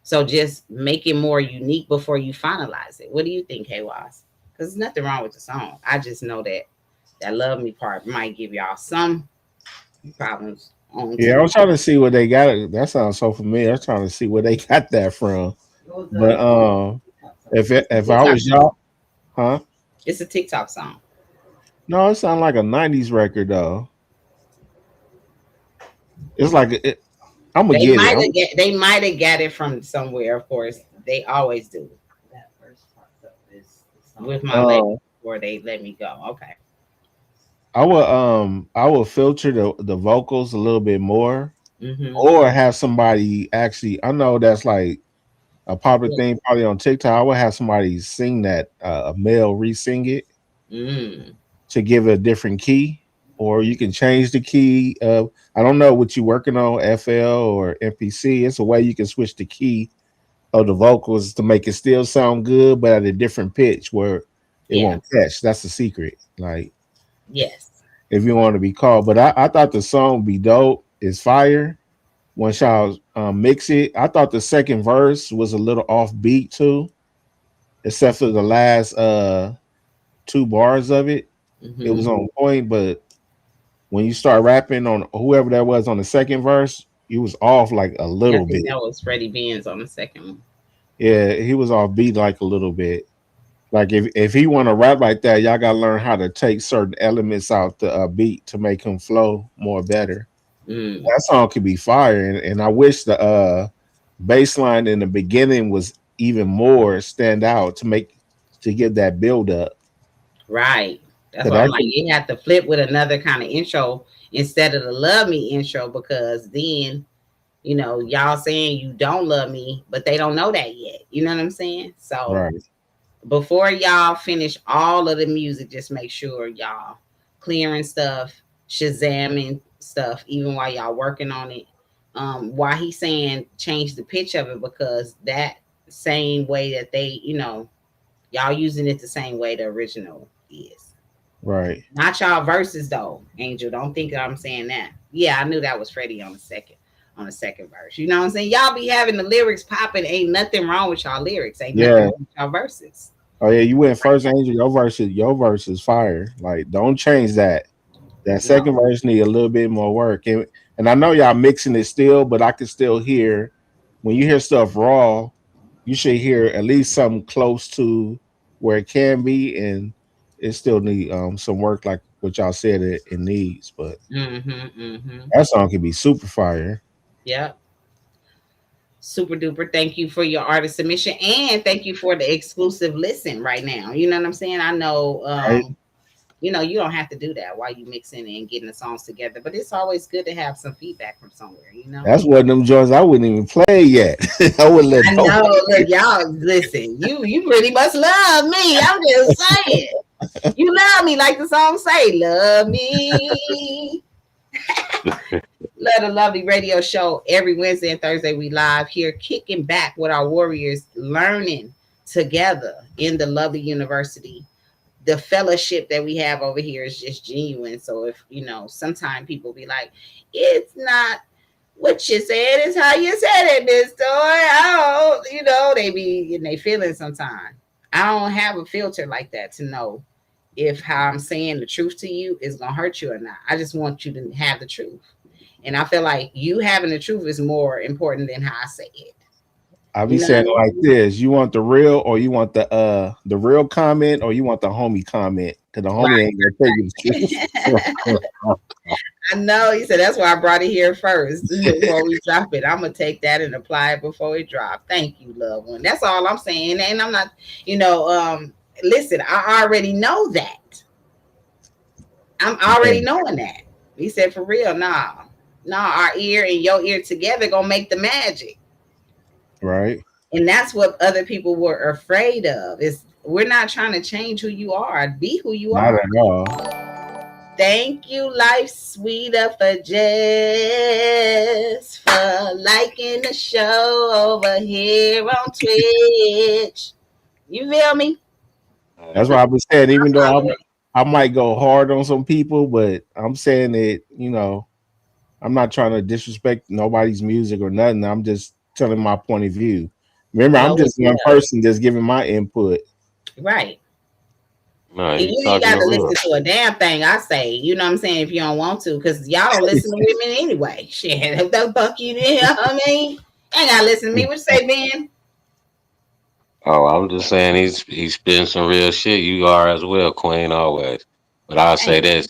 So just make it more unique before you finalize it. What do you think, K-Waz? Because there's nothing wrong with the song. I just know that "Love Me" part might give y'all some problems. Yeah, I'm trying to see where they got it. That sounds so familiar. I'm trying to see where they got that from. But if I was y'all, huh? It's a TikTok song. No, it sounds like a '90s record though. It's like I'm gonna get it. They might have got it from somewhere. Of course, they always do. That first part though is with my lady before they let me go. Okay. I will filter the vocals a little bit more, Mm-hmm. or have somebody actually. I know that's like a popular thing probably on TikTok. I would have somebody sing that, a male re-sing it to give it a different key, or you can change the key. I don't know what you're working on, FL or MPC. It's a way you can switch the key of the vocals to make it still sound good, but at a different pitch where it won't catch. That's the secret. Like, yes, if you want to be called. But I thought the song would be dope. It's fire. Once y'all mix it, I thought the second verse was a little off beat too, except for the last 2 bars of it. It was Mm-hmm. on point, but when you start rapping on whoever that was on the second verse, you was off like a Yeah, I little think bit. that was Freddie Benz on the second one. Yeah, he was off beat like a little bit. Like if he want to rap like that, y'all gotta learn how to take certain elements out the beat to make him flow more better. Mm, That song could be fire, and I wish the bass line in the beginning was even more stand out to give that build up. right. That's Cause why I'm that like, could, you have to flip with another kind of intro instead of the love me intro, because then, y'all saying you don't love me, but they don't know that yet. You know what I'm saying? So right, before y'all finish all of the music, just make sure y'all clearing stuff, shazamming stuff, even while y'all working on it. Why he's saying change the pitch of it, because that same way that they, y'all using it the same way the original is. right. Not y'all verses though, Angel. Don't think I'm saying that. Yeah, I knew that was Freddie on the second verse. You know what I'm saying? Y'all be having the lyrics popping. Ain't nothing wrong with y'all lyrics. Ain't nothing Yeah. wrong with y'all verses. Oh yeah, you went first, Angel. Your verse is fire. Like, don't change that. That No. second verse need a little bit more work. And I know y'all mixing it still, but I can still hear when you hear stuff raw, you should hear at least something close to where it can be, and it still need some work like what y'all said it needs. But Mm-hmm. Mm-hmm. that song can be super fire. Yep. Super duper. Thank you for your artist submission, and thank you for the exclusive listen right now. You know what I'm saying? I know Right? you don't have to do that while you mixing and getting the songs together, but it's always good to have some feedback from somewhere. That's one of them joints I wouldn't even play yet. I wouldn't let I know. nobody. Look, y'all, listen. You pretty much love me. I'm just saying. You love me, like the song say. Love me. Love the Lovely Radio Show. Every Wednesday and Thursday, we live here, kicking back with our warriors, learning together in the Lovely University. The fellowship that we have over here is just genuine. So if sometimes people be like, it's not what you said, it's how you said it, Miss Toy. I don't, they be in their feelings sometimes. I don't have a filter like that to know if how I'm saying the truth to you is gonna hurt you or not. I just want you to have the truth. And I feel like you having the truth is more important than how I say it. I be You know what I saying it like mean? this: you want the real, or you want the real comment, or you want the homie comment? Because the homie ain't gonna tell you the Right. I know. He said that's why I brought it here first before we drop it. I'm gonna take that and apply it before it drop. Thank you, loved one. That's all I'm saying. And I'm not, listen, I already know that. I'm already truth. knowing that. He said for real, nah. Nah, our ear and your ear together gonna make the magic. Right? And that's what other people were afraid of. Is we're not trying to change who you are. Be who you Not are. at all. Thank you, Life Sweeter, for Jess, for liking the show over here on Twitch. You feel me? That's why I've been saying, even though Follow it. I might go hard on some people, but I'm saying it. I'm not trying to disrespect nobody's music or nothing. I'm just telling my point of view. Remember, I'm Low just as one hell. person just giving my input. Right. No, And he you ain't talking got the to real. listen to a damn thing I say. You know what I'm saying? If you don't want to, because y'all don't listen to women anyway. Shit, if the fuck you did, you know what I mean? Ain't got to listen to me. What you say, Ben? Oh, I'm just saying he's spitting some real shit. You are as well, Queen, always. But I'll say Thank this,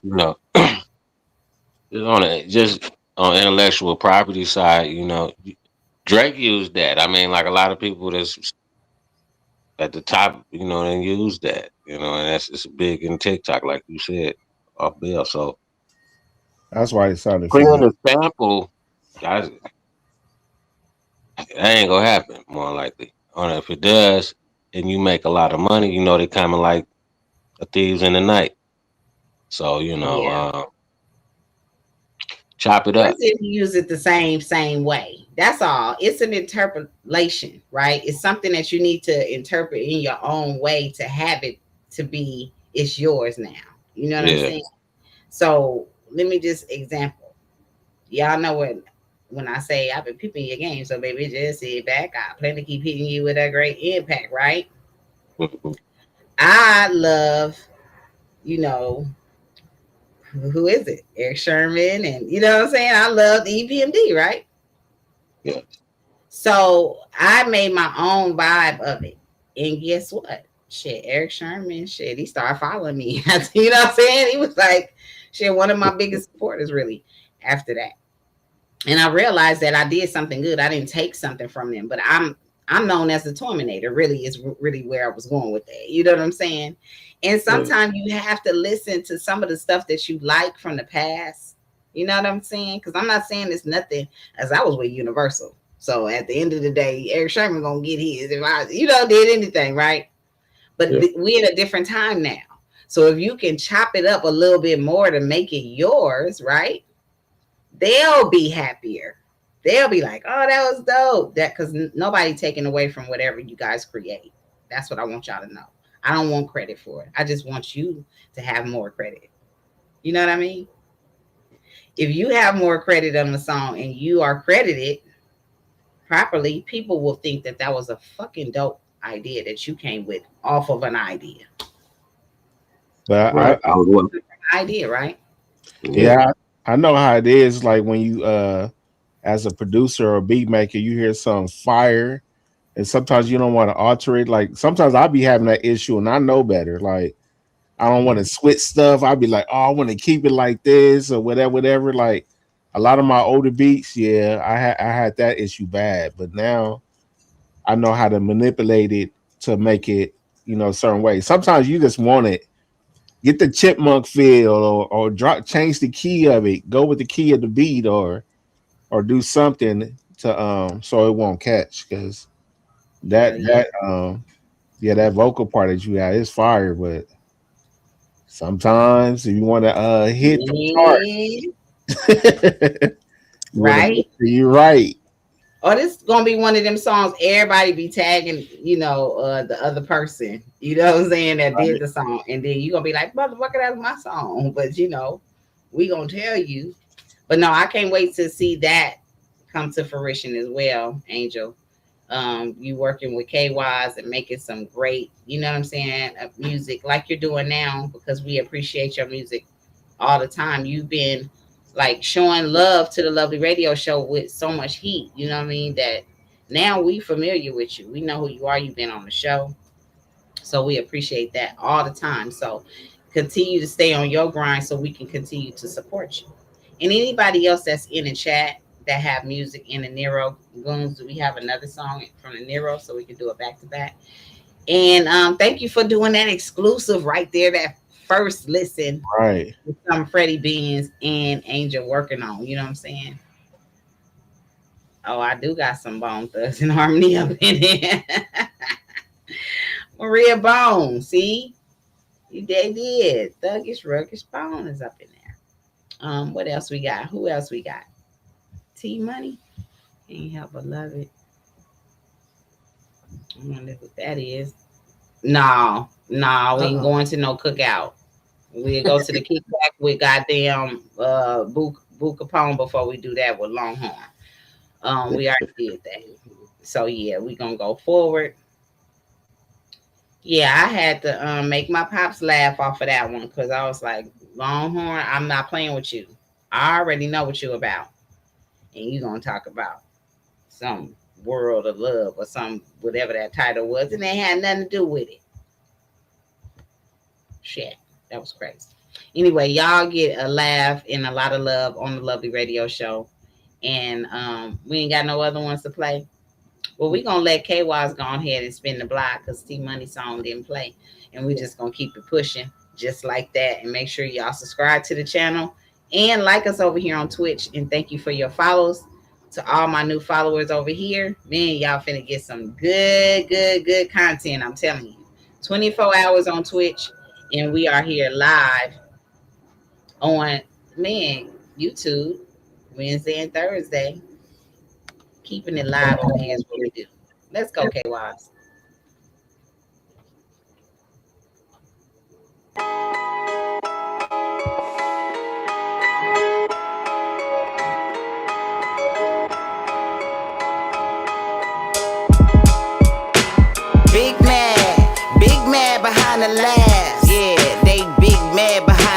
just on intellectual property side, Drake used that. I mean, like a lot of people that's at the top, they use that, and it's big in TikTok, like you said, off Bill. So That's why it sounded clearing familiar. the sample, that ain't gonna happen more likely. Or if it does, and you make a lot of money, they coming like a thieves in the night. So Yeah. chop it First, up. if you use it the same way. That's all. It's an interpolation, right? It's something that you need to interpret in your own way to have it to be it's yours now. You know what I'm Yeah. saying? So let me just example. Y'all know when I say I've been peeping your game, so baby, just sit back. I plan to keep hitting you with a great impact, right? I love you know, who is it? Eric Sherman, and you know what I'm saying? I loved EPMD, right? Yeah. So I made my own vibe of it. And guess what? Shit, Eric Sherman, shit, he started following me. You know what I'm saying? He was like, shit, one of my biggest supporters really after that. And I realized that I did something good. I didn't take something from them, but I'm known as the Terminator. Really is really where I was going with that. You know what I'm saying? And sometimes you have to listen to some of the stuff that you like from the past. You know what I'm saying? Because I'm not saying it's nothing, as I was with Universal. So at the end of the day, Eric Sherman gonna get his if I, did anything right. But we're in a different time now. So if you can chop it up a little bit more to make it yours, right? They'll be happier. They'll be like, "Oh, that was dope." That because nobody taking away from whatever you guys create. That's what I want y'all to know. I don't want credit for it. I just want you to have more credit. You know what I mean? If you have more credit on the song and you are credited properly, people will think that that was a fucking dope idea that you came with off of an idea. But Right. Idea, right? Yeah, I know how it is. Like when you as a producer or beat maker, you hear some fire, and sometimes you don't want to alter it. Like sometimes I'll be having that issue, and I know better. Like I don't want to switch stuff. I'll be like, oh, I want to keep it like this or whatever, whatever. Like a lot of my older beats, yeah, I had that issue bad, but now I know how to manipulate it to make it, a certain way. Sometimes you just want it. Get the chipmunk feel, or change the key of it. Go with the key of the beat, or do something to so it won't catch, because that that vocal part that you got is fire, but sometimes if you want to hit the chart, right, you're right. Or this is gonna be one of them songs everybody be tagging, the other person, you know what I'm saying, that did the song, and then you're gonna be like, motherfucker, that's my song. But we gonna tell you. But no, I can't wait to see that come to fruition as well, Angel. You working with KYs and making some great, you know what I'm saying, music like you're doing now, because we appreciate your music all the time. You've been like showing love to the Lovely Radio Show with so much heat, you know what I mean, that now we familiar with you. We know who you are. You've been on the show. So we appreciate that all the time. So continue to stay on your grind so we can continue to support you. And anybody else that's in the chat that have music in the Nero Goons, do we have another song from the Nero so we can do it back to back? And thank you for doing that exclusive right there, that first listen, right, with some Freddie Beans and Angel working on, you know what I'm saying? Oh, I do got some Bone Thugs and Harmony up in there. Maria Bone, see? They did. Thuggish, Ruggish Bone is up in there. What else we got? Who else we got? T Money? Can't help but love it. I wonder who that is. No, we ain't going to no cookout. We'll go to the kickback with goddamn Boo Capone before we do that with Longhorn. We already did that. So yeah, we gonna go forward. Yeah, I had to make my pops laugh off of that one, because I was like, Longhorn, I'm not playing with you. I already know what you about. And you gonna talk about some world of love or some whatever that title was, and they had nothing to do with it. Shit, that was crazy. Anyway, y'all get a laugh and a lot of love on the Lovely Radio Show. And we ain't got no other ones to play. Well, we gonna let KY's go ahead and spin the block, because T Money song didn't play. And we just gonna keep it pushing just like that. And make sure y'all subscribe to the channel and like us over here on Twitch. And thank you for your follows. To all my new followers over here, man, y'all finna get some good content. I'm telling you, 24 hours on Twitch, and we are here live on YouTube Wednesday and Thursday. Keeping it live over here is what we do. Let's go, KYs. Big mad behind the last. Yeah, they big mad.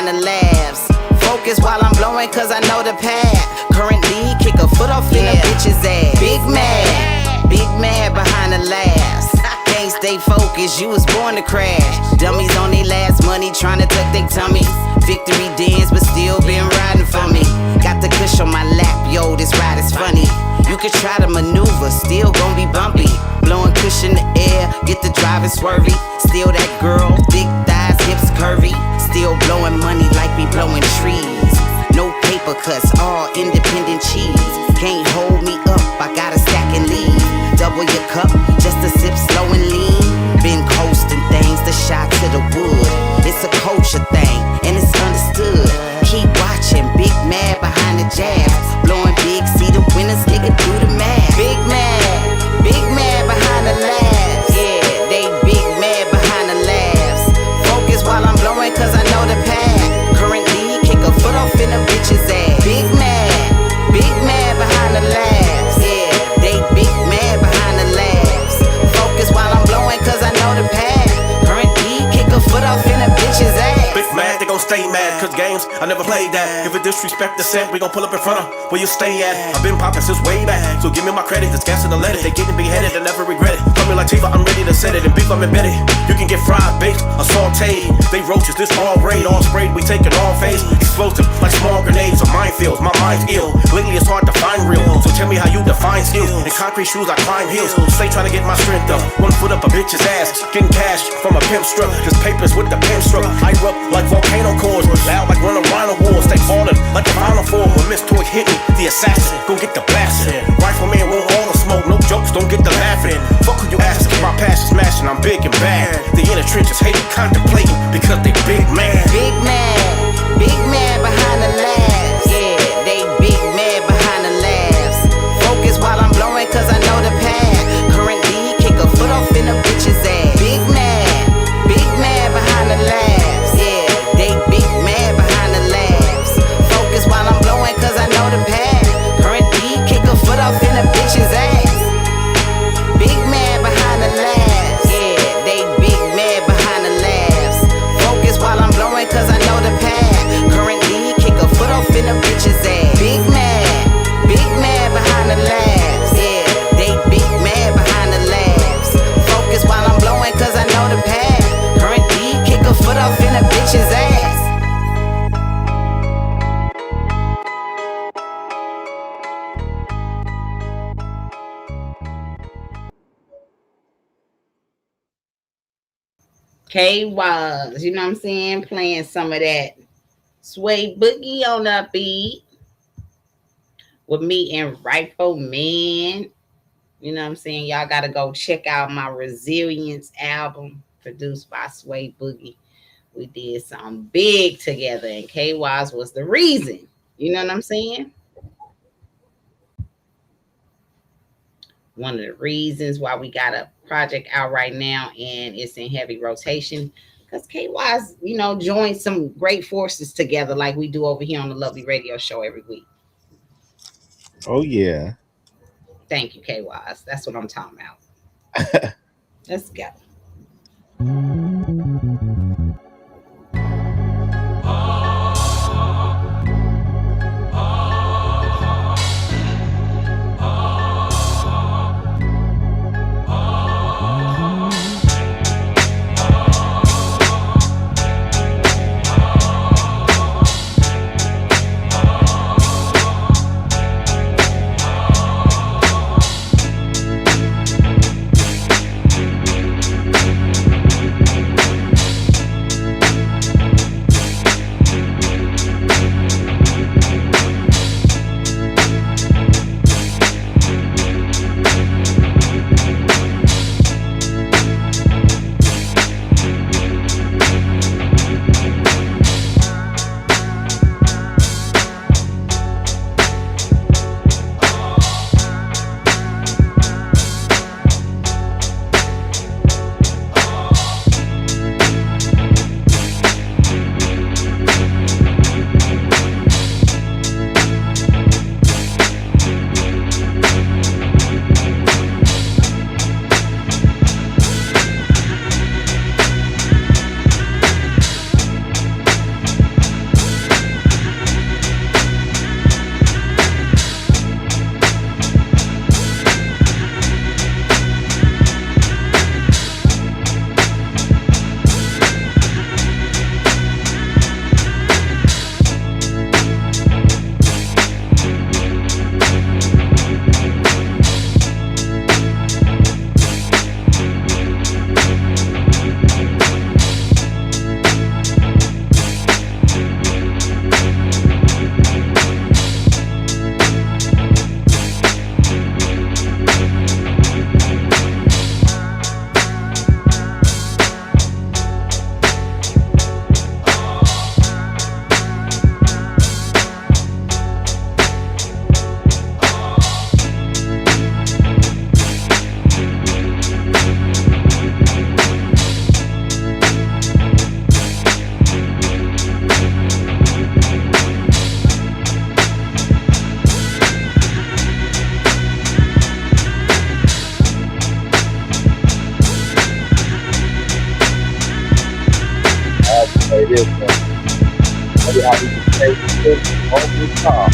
behind the labs. Focus while I'm blowing cause I know the path. Currently, kick a foot off in a bitch's ass. Big mad behind the laughs. Can't stay focused, you was born to crash. Dummies on their last money, trying to tuck their tummies. Victory dance, but still been riding for me. Got the kush on my lap, yo, this ride is funny. You could try to maneuver, still gon' be bumpy. Blowing kush in the air, get the driving swervy. Still that girl, thick thighs, hips curvy. Still blowing money like we blowing trees. No paper cuts, all independent cheese. Can't hold me up, I got a stack and leave. Double your cup, just a sip slow and lean. Been coasting things, the shot to the wood. It's a culture thing, and it's understood. Keep watching, big mad behind the jabs. Blowing big, see the winners, nigga do the math. Big mad behind the laughs. Yeah, they big mad behind the laughs. Focus while I'm blowing cause I know the path. Currently, kick a foot off in a bitch's ass. Big mad behind the laughs. Yeah, they big mad behind the laughs. Focus while I'm blowing cause I know the path. Currently, kick a foot off in a bitch's ass. Big mad, they gon' stay mad, cause games, I never played that. If it disrespect the set, we gon' pull up in front of where you stay at. I've been poppin' since way back, so give me my credit, it's gas in the letter. They getting beheaded and never regret it. Call me like Tifa, I'm ready to set it. And beef, I'm embedded. You can get fried, baked, or sauteed. They roaches, this all raid, all sprayed, we taking all phase. Explosive, like small grenades or minefields, my mind's ill. Lately it's hard to find real, so tell me how you define skill. In concrete shoes, I climb hills, stay trying to get my strength up. 1 foot up a bitch's ass, getting cash from a pimp struck. Just papers with the pen struck. I erupt like volcano cores, loud like run a rhino war. Stay falling like the final four. When Miss Toy hit me, the assassin, gon' get the blasting. Rifleman won't all the smoke, no jokes, don't get the laughing. Fuck who you ask, keep my passion smashing, I'm big and bad. The inner trenches hating, contemplating, because they big mad. Big mad behind the laughs. Yeah, they big mad behind the laughs. Focus while I'm blowing cause I know the path. Currently, kick a foot off in a bitch's ass. Big mad behind the laughs. Yeah, they big mad behind the laughs. Focus while I'm blowing cause I know the path. Currently, kick a foot off in a bitch's ass. Big mad behind the laughs. Yeah, they big mad behind the laughs. Focus while I'm blowing cause I know the path. Currently, kick a foot off in a bitch's ass. Big mad behind the laughs. Yeah, they big mad behind the laughs. Focus while I'm blowing cause I know the path. Currently, kick a foot off in a bitch's ass. K was, you know what I'm saying? Playing some of that sway boogie on the beat with me and Rifleman. You know what I'm saying? Y'all got to go check out my Resilience album produced by Sway Boogie. We did something big together, and K Wise was the reason. You know what I'm saying? One of the reasons why we got a project out right now and it's in heavy rotation because K-Wise, you know, joined some great forces together like we do over here on the Lovely Radio Show every week. Oh, yeah. Thank you, K-Wise. That's what I'm talking about. Let's go. see how we can take this on this call.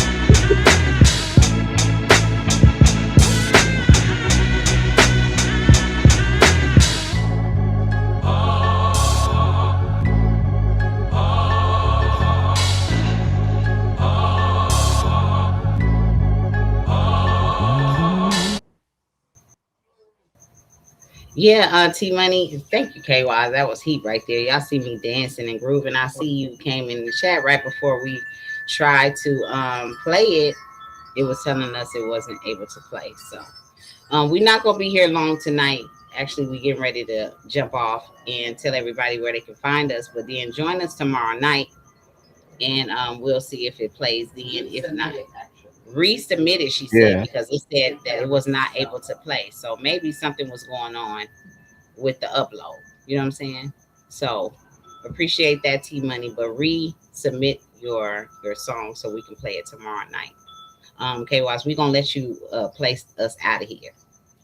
Yeah, T Money. Thank you, KY. That was heat right there. Y'all see me dancing and grooving. I see you came in the chat right before we tried to play it. It was telling us it wasn't able to play. So we're not gonna be here long tonight. Actually, we getting ready to jump off and tell everybody where they can find us. But then join us tomorrow night, and we'll see if it plays then. If not, resubmit it. She said Yeah. because it said that it was not able to play. So maybe something was going on with the upload. You know what I'm saying? So appreciate that, T Money, but resubmit your song so we can play it tomorrow night. KYs, we're gonna let you place us out of here.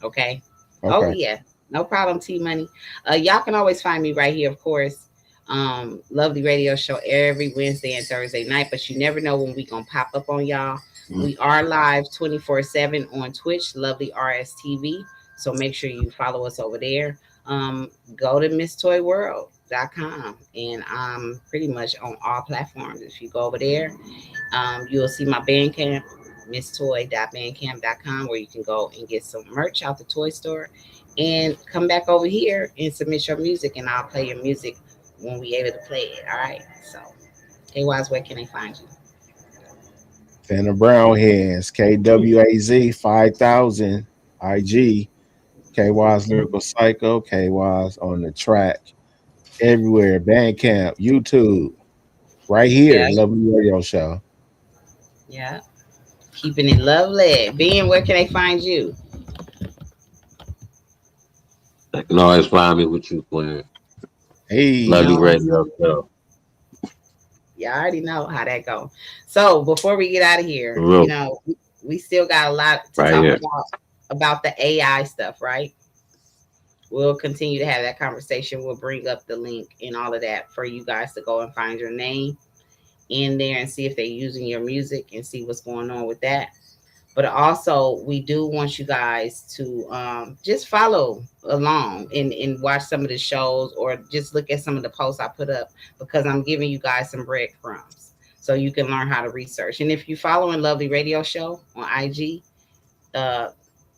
Okay. Oh Okay. yeah, no problem, T Money. Y'all can always find me right here, of course. Lovely Radio Show every Wednesday and Thursday night, but you never know when we gonna pop up on y'all. We are live 24/7 on Twitch, Lovely RSTV. So make sure you follow us over there. Go to MissToyWorld.com, and I'm pretty much on all platforms. If you go over there, you'll see my Bandcamp, misstoy.bandcamp.com, where you can go and get some merch out the toy store, and come back over here and submit your music, and I'll play your music when we able to play it. All right. So, KY's, where can they find you? Tanner Brown Hands, KWAZ 5000 IG, KY's Lyrical Psycho, KY's on the track everywhere, Bandcamp, YouTube, right here, Yeah. Lovely Radio Show. Yeah. Keeping it lovely. Ben, where can they find you? They can always find me with you playing. Hey, Lovely Radio Show. Yeah, I already know how that go. So before we get out of here, you know, we still got a lot to talk about the AI stuff, right? We'll continue to have that conversation. We'll bring up the link and all of that for you guys to go and find your name in there and see if they're using your music and see what's going on with that. But also, we do want you guys to just follow along and watch some of the shows, or just look at some of the posts I put up, because I'm giving you guys some breadcrumbs so you can learn how to research. And if you're following Lovely Radio Show on IG,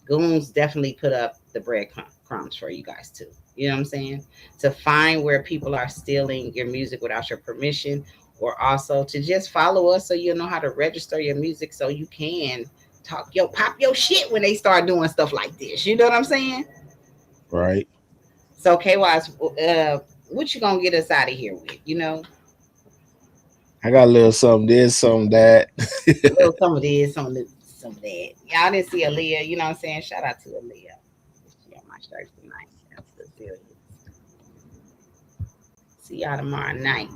Goons definitely put up the breadcrumbs for you guys too. You know what I'm saying? To find where people are stealing your music without your permission, or also to just follow us so you know how to register your music so you can pop your shit when they start doing stuff like this. You know what I'm saying? Right. So KY's, what you gonna get us out of here with? You know, I got a little something this, something that. a little some of this, some of that. Y'all didn't see Aaliyah. You know what I'm saying? Shout out to Aaliyah. She got my shirt tonight. That's the serious. See y'all tomorrow night.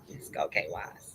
Let's go, KY's.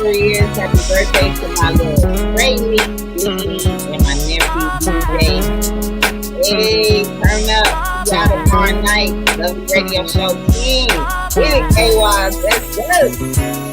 33 years. Happy birthday to my little great niece, Nikki, and my nephew, TJ. Hey, turn up. See y'all tomorrow night. Love the radio show team. Get it, KY. Let's go.